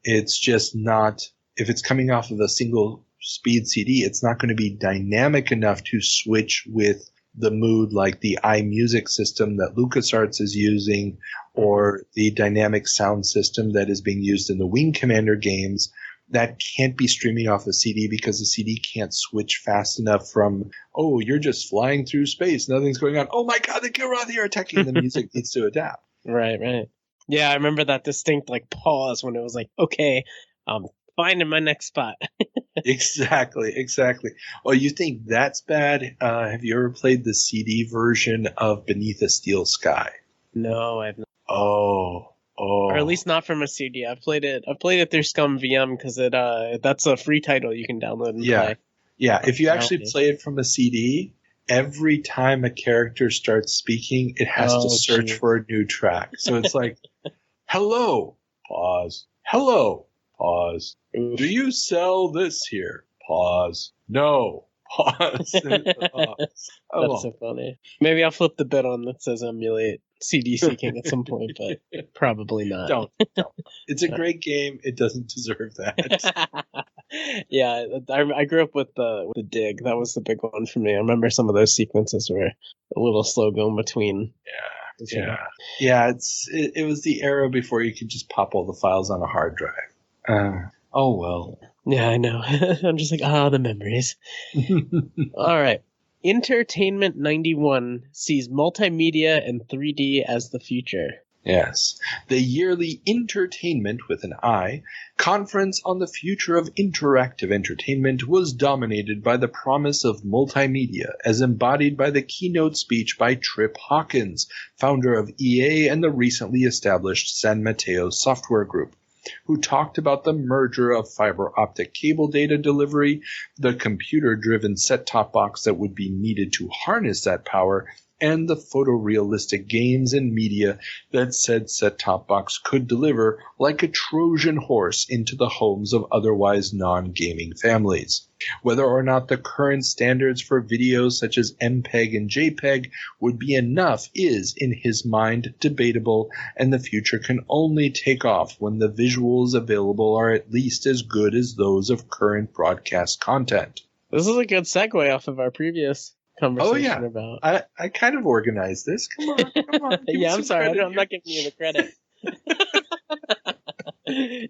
It's just not, if it's coming off of a single speed CD, it's not going to be dynamic enough to switch with the mood like the iMusic system that LucasArts is using, or the dynamic sound system that is being used in the Wing Commander games. That can't be streaming off a CD because the CD can't switch fast enough from, oh, you're just flying through space, nothing's going on. Oh my god, the Kilrathi are attacking. The music needs to adapt. Right. Yeah, I remember that distinct like pause when it was like, okay, I'm finding my next spot. Exactly. Oh, you think that's bad? Have you ever played the CD version of Beneath a Steel Sky? No, I've not. Oh. Or at least not from a CD. I've played it through Scum VM because that's a free title you can download and play. Yeah. If you actually play it from a CD, every time a character starts speaking, it has to search for a new track. So it's like, hello, pause. Hello, pause. Oof. Do you sell this here? Pause. No. Pause. That's so funny. Maybe I'll flip the bit on that says emulate CD seeking at some point, but probably not. Don't. It's a great game. It doesn't deserve that. Yeah, I grew up with the Dig. That was the big one for me. I remember some of those sequences were a little slow going between. Yeah. It was the era before you could just pop all the files on a hard drive. Oh well. Yeah, I know. I'm just like, the memories. All right. Entertainment 91 sees multimedia and 3D as the future. Yes. The yearly Entertainment with an I conference on the future of interactive entertainment was dominated by the promise of multimedia as embodied by the keynote speech by Trip Hawkins, founder of EA and the recently established San Mateo Software Group, who talked about the merger of fiber optic cable data delivery, the computer-driven set-top box that would be needed to harness that power, and the photorealistic games and media that said set-top box could deliver like a Trojan horse into the homes of otherwise non-gaming families. Whether or not the current standards for videos such as MPEG and JPEG would be enough is, in his mind, debatable, and the future can only take off when the visuals available are at least as good as those of current broadcast content. This is a good segue off of our previous conversation about. I kind of organized this. Come on. Yeah, I'm sorry. I'm not giving you the credit.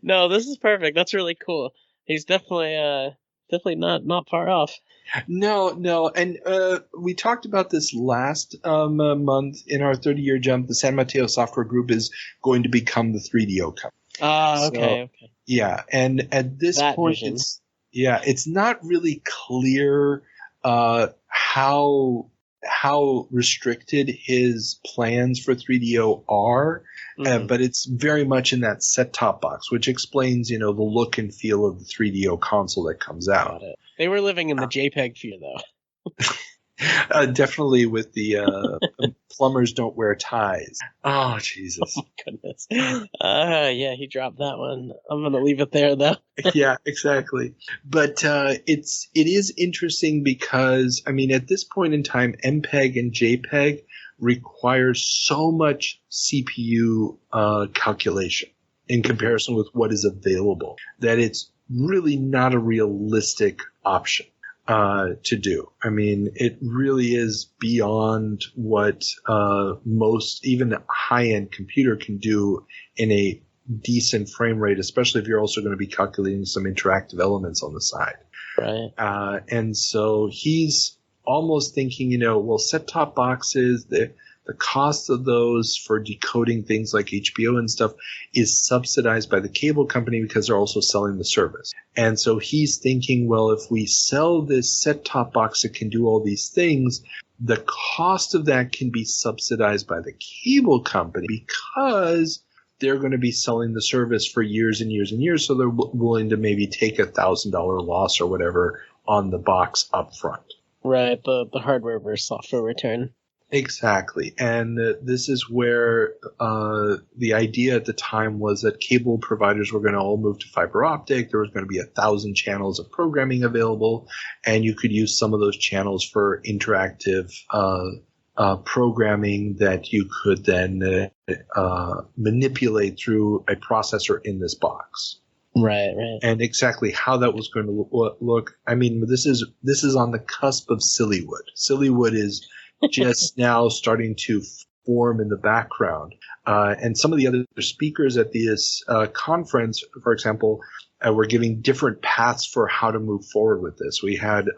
No, this is perfect. That's really cool. He's definitely not far off. No. And we talked about this last month in our 30-year jump. The San Mateo Software Group is going to become the 3DO company. Okay. Yeah, and at this point, it's not really clear how restricted his plans for 3DO are, but it's very much in that set-top box, which explains, the look and feel of the 3DO console that comes out. They were living in the JPEG fear, though. Definitely with the plumbers don't wear ties. Oh, Jesus. Oh, my goodness. Yeah, he dropped that one. I'm going to leave it there, though. Yeah, exactly. But it is interesting because, at this point in time, MPEG and JPEG require so much CPU calculation in comparison with what is available that it's really not a realistic option to do. It really is beyond what most, even a high-end computer can do in a decent frame rate, especially if you're also going to be calculating some interactive elements on the side. Right. And so he's almost thinking, set-top boxes, the cost of those for decoding things like HBO and stuff is subsidized by the cable company because they're also selling the service. And so he's thinking, well, if we sell this set-top box that can do all these things, the cost of that can be subsidized by the cable company because they're going to be selling the service for years and years and years, so they're willing to maybe take $1,000 loss or whatever on the box up front. Right, the hardware versus software return. Exactly. And this is where the idea at the time was that cable providers were going to all move to fiber optic. There was going to be 1,000 channels of programming available, and you could use some of those channels for interactive programming that you could then manipulate through a processor in this box. Right, right. And exactly how that was going to look. I mean, this is on the cusp of Sillywood. Sillywood is just now starting to form in the background. And some of the other speakers at this conference, for example, were giving different paths for how to move forward with this. We had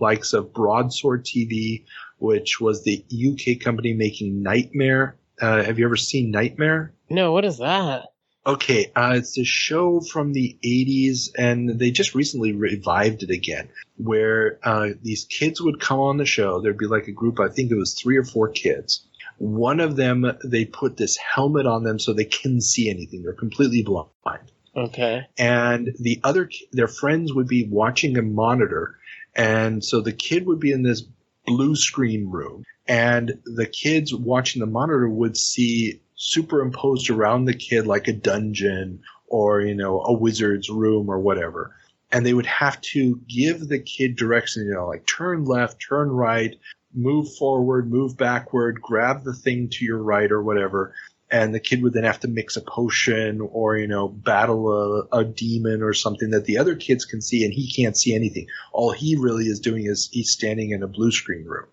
likes of Broadsword TV, which was the UK company making Nightmare. Have you ever seen Nightmare? No, what is that? Okay, it's a show from the 80s, and they just recently revived it again, where these kids would come on the show. There'd be like a group, I think it was 3 or 4 kids. One of them, they put this helmet on them so they couldn't see anything. They're completely blind. Okay. And the other, their friends would be watching a monitor, and so the kid would be in this blue screen room, and the kids watching the monitor would see superimposed around the kid like a dungeon or, you know, a wizard's room or whatever. And they would have to give the kid direction, you know, like turn left, turn right, move forward, move backward, grab the thing to your right or whatever. And the kid would then have to mix a potion or, you know, battle a demon or something that the other kids can see, and he can't see anything. All he really is doing is he's standing in a blue screen room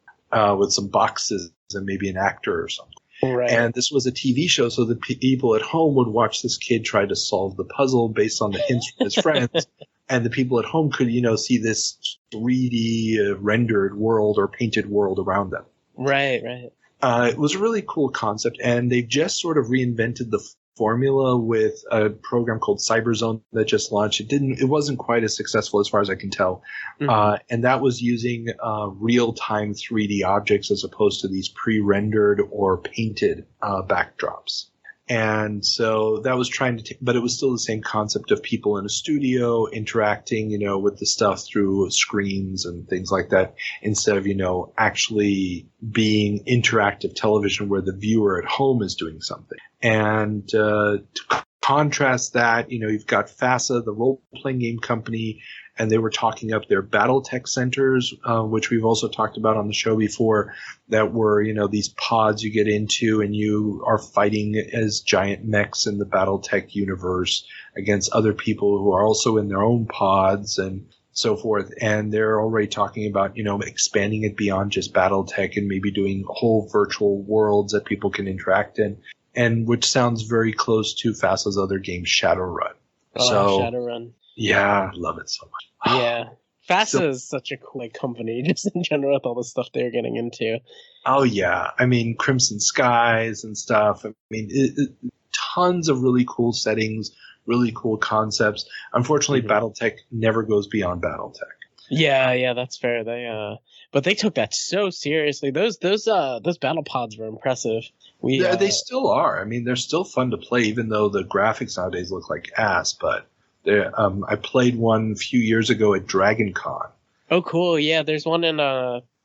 with some boxes and maybe an actor or something. Right. And this was a TV show, so the people at home would watch this kid try to solve the puzzle based on the hints from his friends. And the people at home could, you know, see this 3D rendered world or painted world around them. Right, right. It was a really cool concept, and they've just sort of reinvented the formula with a program called Cyberzone that just launched. It wasn't quite as successful as far as I can tell. Mm-hmm. And that was using real-time 3D objects as opposed to these pre-rendered or painted backdrops. And so that was trying to but it was still the same concept of people in a studio interacting, you know, with the stuff through screens and things like that, instead of, you know, actually being interactive television where the viewer at home is doing something. And to contrast that, you know, you've got FASA, the role-playing game company, and they were talking up their BattleTech centers, which we've also talked about on the show before, that were, you know, these pods you get into and you are fighting as giant mechs in the BattleTech universe against other people who are also in their own pods and so forth. And they're already talking about, you know, expanding it beyond just BattleTech and maybe doing whole virtual worlds that people can interact in, and which sounds very close to FASA's other game, Shadowrun. Oh, Shadowrun. Yeah, I love it so much. Yeah. FASA is such a cool company, just in general, with all the stuff they're getting into. Oh, yeah. I mean, Crimson Skies and stuff. I mean, tons of really cool settings, really cool concepts. Unfortunately, BattleTech never goes beyond BattleTech. Yeah, that's fair. But they took that so seriously. Those battle pods were impressive. They still are. I mean, they're still fun to play, even though the graphics nowadays look like ass, but I played one a few years ago at DragonCon. Oh, cool. Yeah, there's one in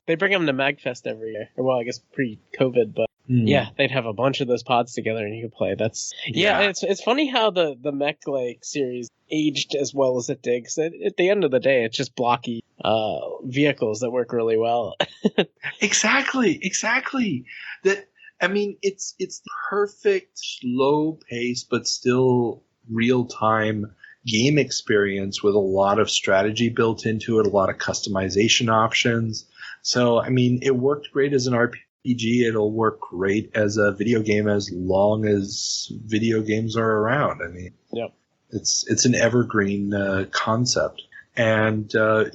they bring them to MagFest every year. Well, I guess pre-COVID, but yeah, they'd have a bunch of those pods together and you could play. It's funny how the mech like series aged as well as it did. 'Cause at the end of the day, it's just blocky vehicles that work really well. Exactly. I mean, it's the perfect slow pace, but still real time game experience with a lot of strategy built into it, a lot of customization options. So, I mean, it worked great as an RPG. It'll work great as a video game as long as video games are around. I mean, yep. It's an evergreen concept. And there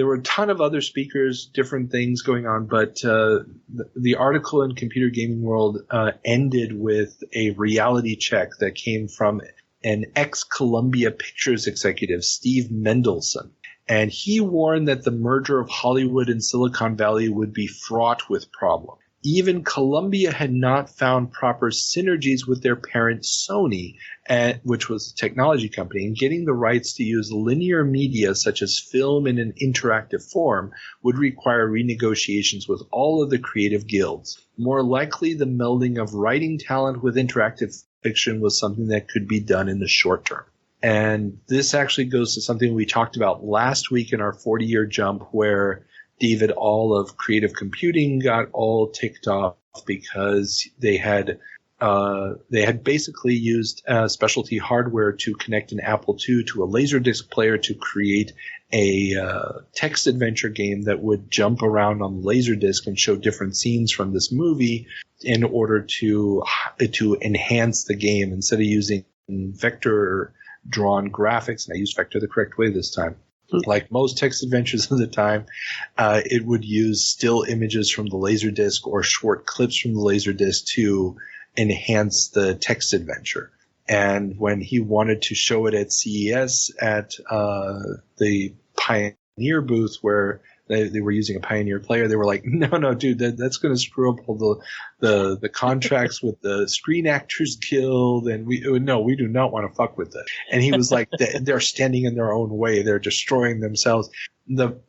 were a ton of other speakers, different things going on, but the article in Computer Gaming World ended with a reality check that came from an ex-Columbia Pictures executive, Steve Mendelsohn. And he warned that the merger of Hollywood and Silicon Valley would be fraught with problems. even Columbia had not found proper synergies with their parent Sony, which was a technology company, and getting the rights to use linear media such as film in an interactive form would require renegotiations with all of the creative guilds. More likely, the melding of writing talent with interactive fiction was something that could be done in the short term. And this actually goes to something we talked about last week in our 40-year jump, where David All of Creative Computing got all ticked off because they had basically used specialty hardware to connect an Apple II to a Laserdisc player to create a text adventure game that would jump around on the Laserdisc and show different scenes from this movie in order to enhance the game instead of using vector drawn graphics. And I used vector the correct way this time. Like most text adventures of the time, it would use still images from the Laserdisc or short clips from the Laserdisc to enhance the text adventure. And when he wanted to show it at CES at the Pioneer booth where they were using a Pioneer player, they were like, no, dude, that's going to screw up all the contracts with the Screen Actors Guild, and we do not want to fuck with that. And he was like, they're standing in their own way. They're destroying themselves. The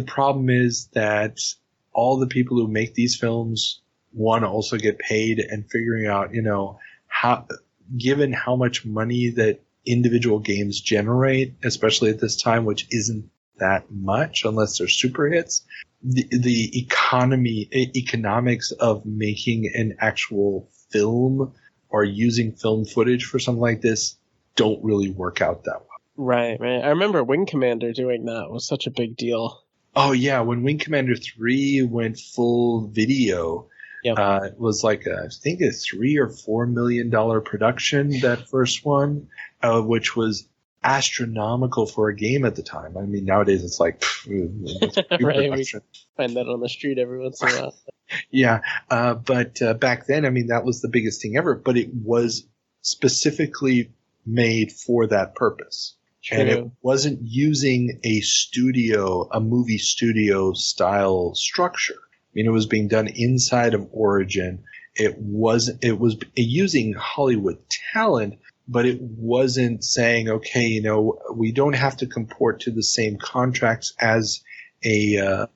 problem is that all the people who make these films want to also get paid, and figuring out, how, given how much money that individual games generate, especially at this time, which isn't that much unless they're super hits, the economics of making an actual film or using film footage for something like this don't really work out that well. Right. I remember Wing Commander doing that. It was such a big deal. Oh yeah, when Wing Commander 3 went full video, it was like I think a $3 or $4 million production, that first one, which was astronomical for a game at the time. I mean, nowadays it's like right. We find that on the street every once in a while. Yeah, but back then, I mean, that was the biggest thing ever. But it was specifically made for that purpose. True. And it wasn't using a movie studio style structure. I mean, it was being done inside of Origin. It was using Hollywood talent, but it wasn't saying, okay, we don't have to comport to the same contracts as a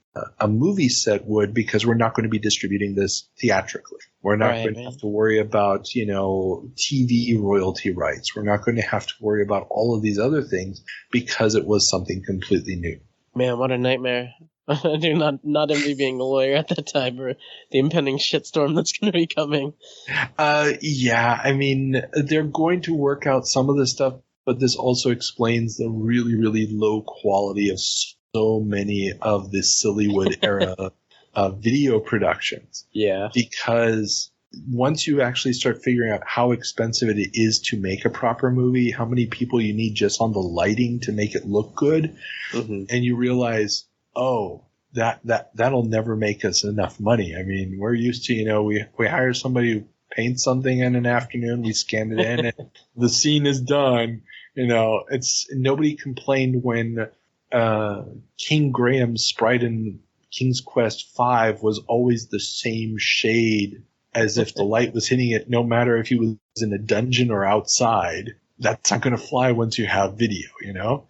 movie set would, because we're not going to be distributing this theatrically. We're not going to have to worry about, TV royalty rights. We're not going to have to worry about all of these other things because it was something completely new. Man, what a nightmare. I do not envy being a lawyer at that time, or the impending shitstorm that's going to be coming. Yeah, I mean, they're going to work out some of this stuff, but this also explains the really, really low quality of so many of the Sillywood era video productions. Yeah. Because once you actually start figuring out how expensive it is to make a proper movie, how many people you need just on the lighting to make it look good, and you realize, oh, that'll never make us enough money. I mean, we're used to, we hire somebody who paints something in an afternoon, we scan it in, and the scene is done. It's nobody complained when King Graham's sprite in King's Quest V was always the same shade as if the light was hitting it, no matter if he was in a dungeon or outside. That's not going to fly once you have video,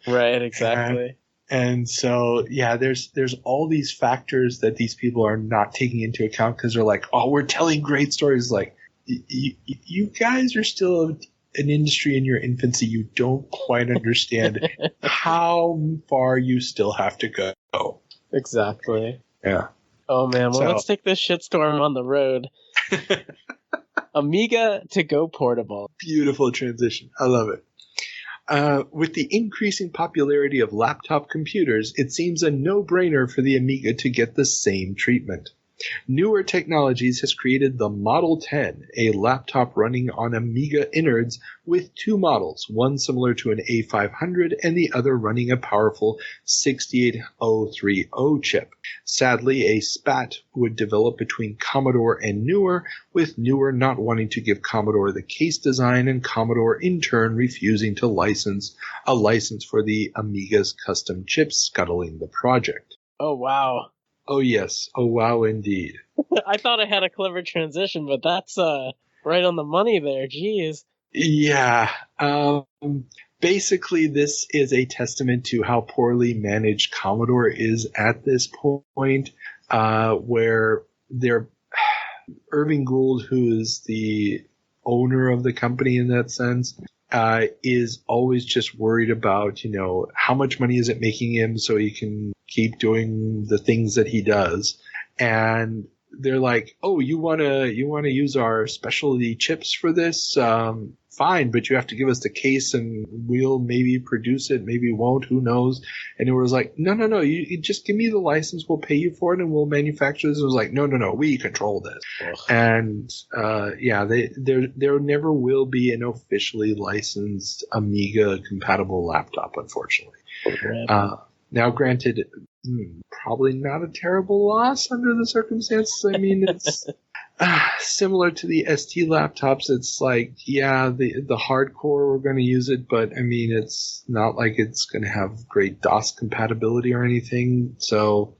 Right, exactly. And so, yeah, there's all these factors that these people are not taking into account because they're like, oh, we're telling great stories. Like, you guys are still an industry in your infancy. You don't quite understand how far you still have to go. Exactly. Yeah. Oh, man. Well, let's take this shitstorm on the road. Amiga to go portable. Beautiful transition. I love it. With the increasing popularity of laptop computers, it seems a no-brainer for the Amiga to get the same treatment. Newer Technologies has created the Model 10, a laptop running on Amiga innards with two models, one similar to an A500 and the other running a powerful 68030 chip. Sadly, a spat would develop between Commodore and Newer, with Newer not wanting to give Commodore the case design and Commodore in turn refusing to license for the Amiga's custom chips, scuttling the project. Oh, wow. Oh, yes. Oh, wow, indeed. I thought I had a clever transition, but that's right on the money there. Jeez. Yeah. Basically, this is a testament to how poorly managed Commodore is at this point, where Irving Gould, who is the owner of the company in that sense, is always just worried about, how much money is it making him so he can keep doing the things that he does. And they're like, oh, you want to use our specialty chips for this? Fine, but you have to give us the case and we'll maybe produce it, maybe won't, who knows. And it was like, no, you just give me the license, we'll pay you for it and we'll manufacture this. It was like, no, we control this. Ugh. And there never will be an officially licensed Amiga compatible laptop, unfortunately. Now, granted, probably not a terrible loss under the circumstances. I mean, it's similar to the ST laptops. It's like, yeah, the hardcore, we're going to use it, but I mean, it's not like it's going to have great DOS compatibility or anything. So,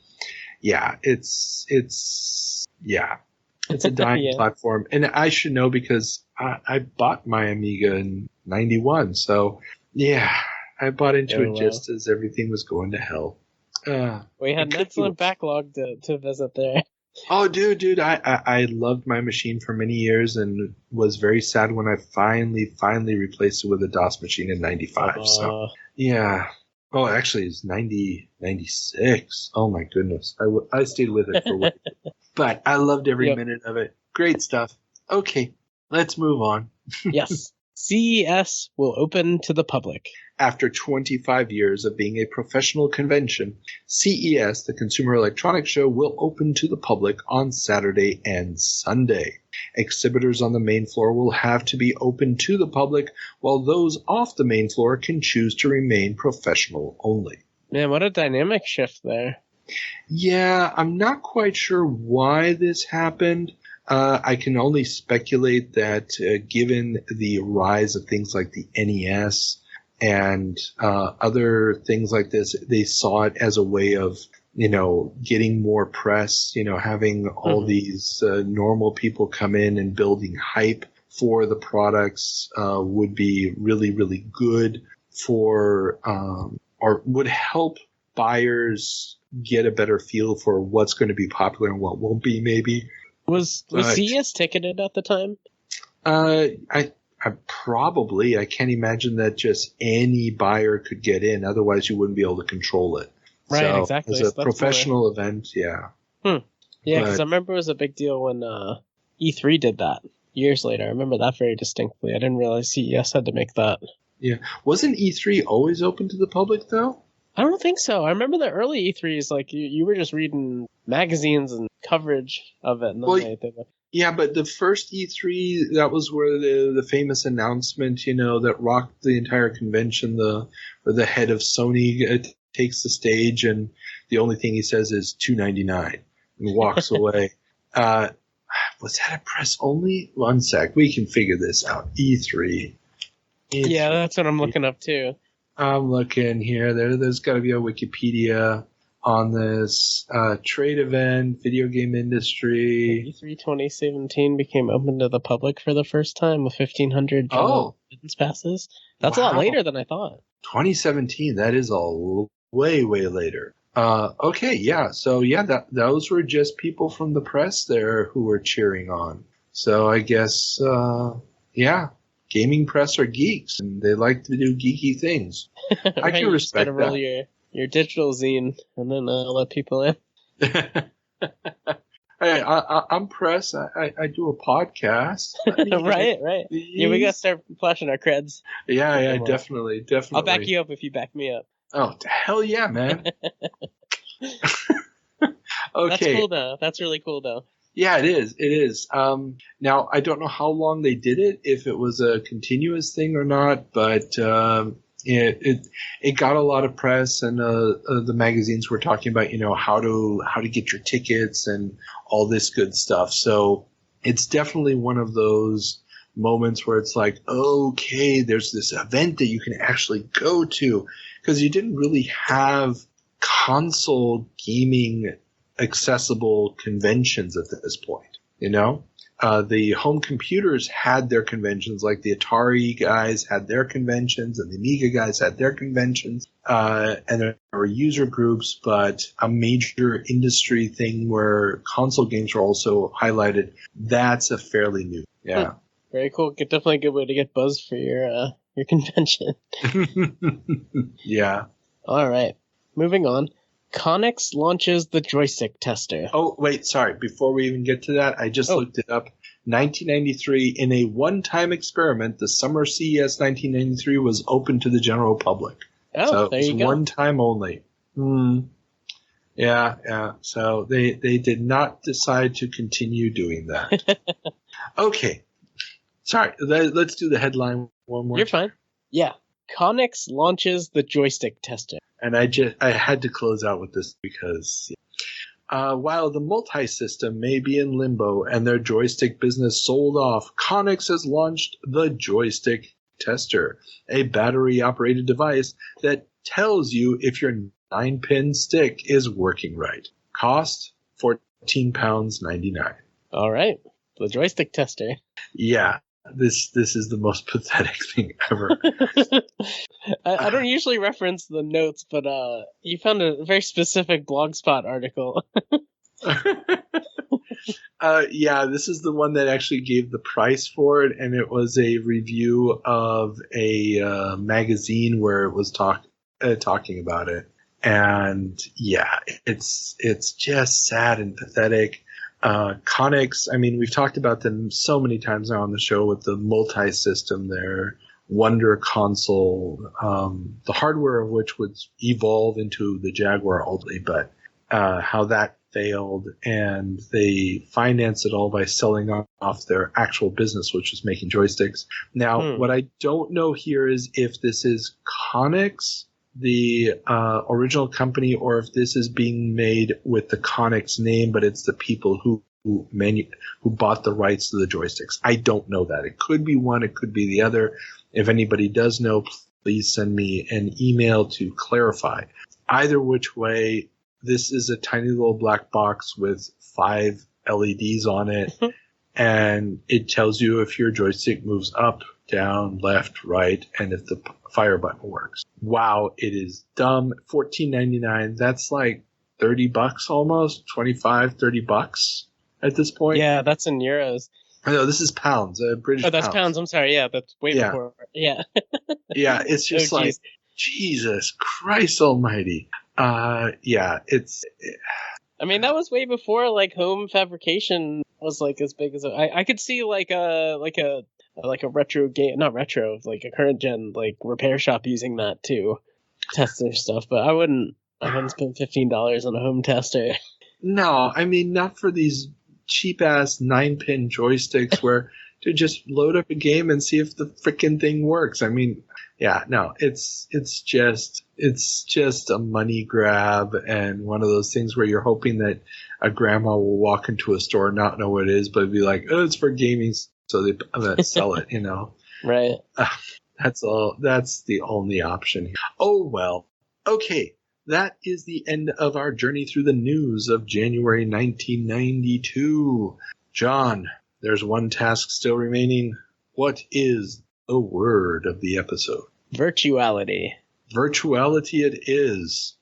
yeah, it's a dying platform. And I should know because I bought my Amiga in 91. So, yeah, I bought into it just as everything was going to hell. We had an excellent backlog to visit there. Oh, dude, I loved my machine for many years and was very sad when I finally replaced it with a DOS machine in 95. So, yeah. Oh, actually, it's 96. Oh, my goodness. I stayed with it for way. But I loved every minute of it. Great stuff. Okay, let's move on. Yes. CES will open to the public. After 25 years of being a professional convention, CES, the Consumer Electronics Show, will open to the public on Saturday and Sunday. Exhibitors on the main floor will have to be open to the public, while those off the main floor can choose to remain professional only. Man, what a dynamic shift there. Yeah, I'm not quite sure why this happened. I can only speculate that given the rise of things like the NES and other things like this, they saw it as a way of, getting more press, having all these normal people come in and building hype for the products would be really, really good for or would help buyers get a better feel for what's going to be popular and what won't be, maybe. Was CES ticketed at the time? I probably. I can't imagine that just any buyer could get in. Otherwise, you wouldn't be able to control it. Right, so, exactly. As a professional event, yeah. Yeah, because I remember it was a big deal when E3 did that years later. I remember that very distinctly. I didn't realize CES had to make that. Yeah. Wasn't E3 always open to the public, though? I don't think so. I remember the early E3s, like, you were just reading magazines and coverage of it. And yeah, but the first E3, that was where the famous announcement, that rocked the entire convention, where the head of Sony takes the stage and the only thing he says is $2.99 and walks away. Was that a press only? One sec. We can figure this out. E3. Yeah, that's what I'm looking up, too. I'm looking here. There's got to be a Wikipedia on this trade event, video game industry. E3 2017 became open to the public for the first time with 1,500 business passes. That's a lot later than I thought. 2017. That is way later. Okay, yeah. So yeah, those were just people from the press there who were cheering on. So I guess yeah. Gaming press are geeks, and they like to do geeky things. Right, I can respect that. Roll your digital zine, and then let people in. Hey, I'm press. I do a podcast. Right. Yeah, we got to start flashing our creds. Yeah, definitely. I'll back you up if you back me up. Oh, hell yeah, man. Okay. That's cool, though. That's really cool, though. Yeah, it is. Now, I don't know how long they did it, if it was a continuous thing or not, but it got a lot of press, and the magazines were talking about, how to get your tickets and all this good stuff. So it's definitely one of those moments where it's like, okay, there's this event that you can actually go to, because you didn't really have console gaming accessible conventions at this point. You know, the home computers had their conventions, like the Atari guys had their conventions, and the Amiga guys had their conventions, and there were user groups. But a major industry thing where console games were also highlighted, that's a fairly new. Yeah. Very cool. Definitely a good way to get buzz for your convention. Yeah. All right. Moving on. Connex launches the joystick tester. Oh, wait, sorry. Before we even get to that, I just looked it up. 1993, in a one-time experiment, the summer CES 1993 was open to the general public. Oh, so there it you was go. one time only. Yeah. So they did not decide to continue doing that. Okay. Sorry, let's do the headline one more You're time. fine. Yeah. Connex launches the joystick tester. And I had to close out with this because while the multi-system may be in limbo and their joystick business sold off, Connex has launched the Joystick Tester, a battery-operated device that tells you if your 9-pin stick is working right. Cost £14.99. All right. The joystick tester. Yeah, this is the most pathetic thing ever. I don't usually reference the notes, but you found a very specific Blogspot article. Yeah, this is the one that actually gave the price for it, and it was a review of a magazine where it was talking about it. And yeah, it's just sad and pathetic. Connex, I mean, we've talked about them so many times now on the show with the multi-system, their Wonder console, the hardware of which would evolve into the Jaguar ultimately, but how that failed, and they financed it all by selling off their actual business, which was making joysticks. Now, what I don't know here is if this is Connex, the original company, or if this is being made with the Connex name, but it's the people who bought the rights to the joysticks. I don't know that. It could be one, it could be the other. If anybody does know, please send me an email to clarify. Either which way, this is a tiny little black box with 5 LEDs on it, and it tells you if your joystick moves up, down, left, right, and if the fire button works. Wow, it is dumb. $14.99. That's like $30 almost, $25-$30 at this point. Yeah, that's in euros. No, this is pounds, British pounds. Oh, that's pounds. I'm sorry. Yeah, that's way before. Yeah. Yeah, it's just Oh, like, geez. Jesus Christ almighty. Yeah, it's... I mean, that was way before like home fabrication was like as big as I could see like a retro game, not retro, like a current gen like repair shop using that to test their stuff, but I wouldn't spend $15 on a home tester. No, I mean, not for these cheap-ass 9-pin joysticks where to just load up a game and see if the frickin' thing works. I mean, yeah, no, it's just a money grab, and one of those things where you're hoping that a grandma will walk into a store and not know what it is, but be like, oh, it's for gaming, so they sell it, you know. Right. That's all. That's the only option here. Oh, well. Okay. That is the end of our journey through the news of January 1992. John, there's one task still remaining. What is the word of the episode? Virtuality. Virtuality it is.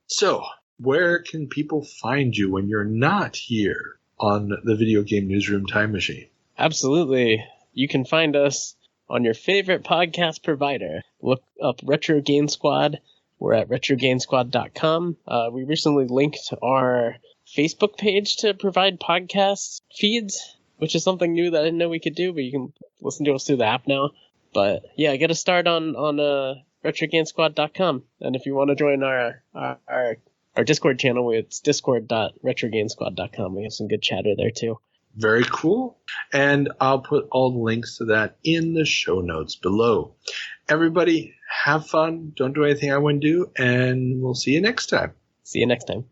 So, where can people find you when you're not here on the Video Game Newsroom Time Machine? Absolutely. You can find us on your favorite podcast provider. Look up Retro Game Squad. We're at retrogamesquad.com. We recently linked our Facebook page to provide podcast feeds, which is something new that I didn't know we could do, but you can listen to us through the app now. But yeah, get a start on retrogamesquad.com. And if you want to join our Discord channel, it's discord.retrogamesquad.com. We have some good chatter there too. Very cool. And I'll put all the links to that in the show notes below. Everybody, have fun. Don't do anything I wouldn't do. And we'll see you next time. See you next time.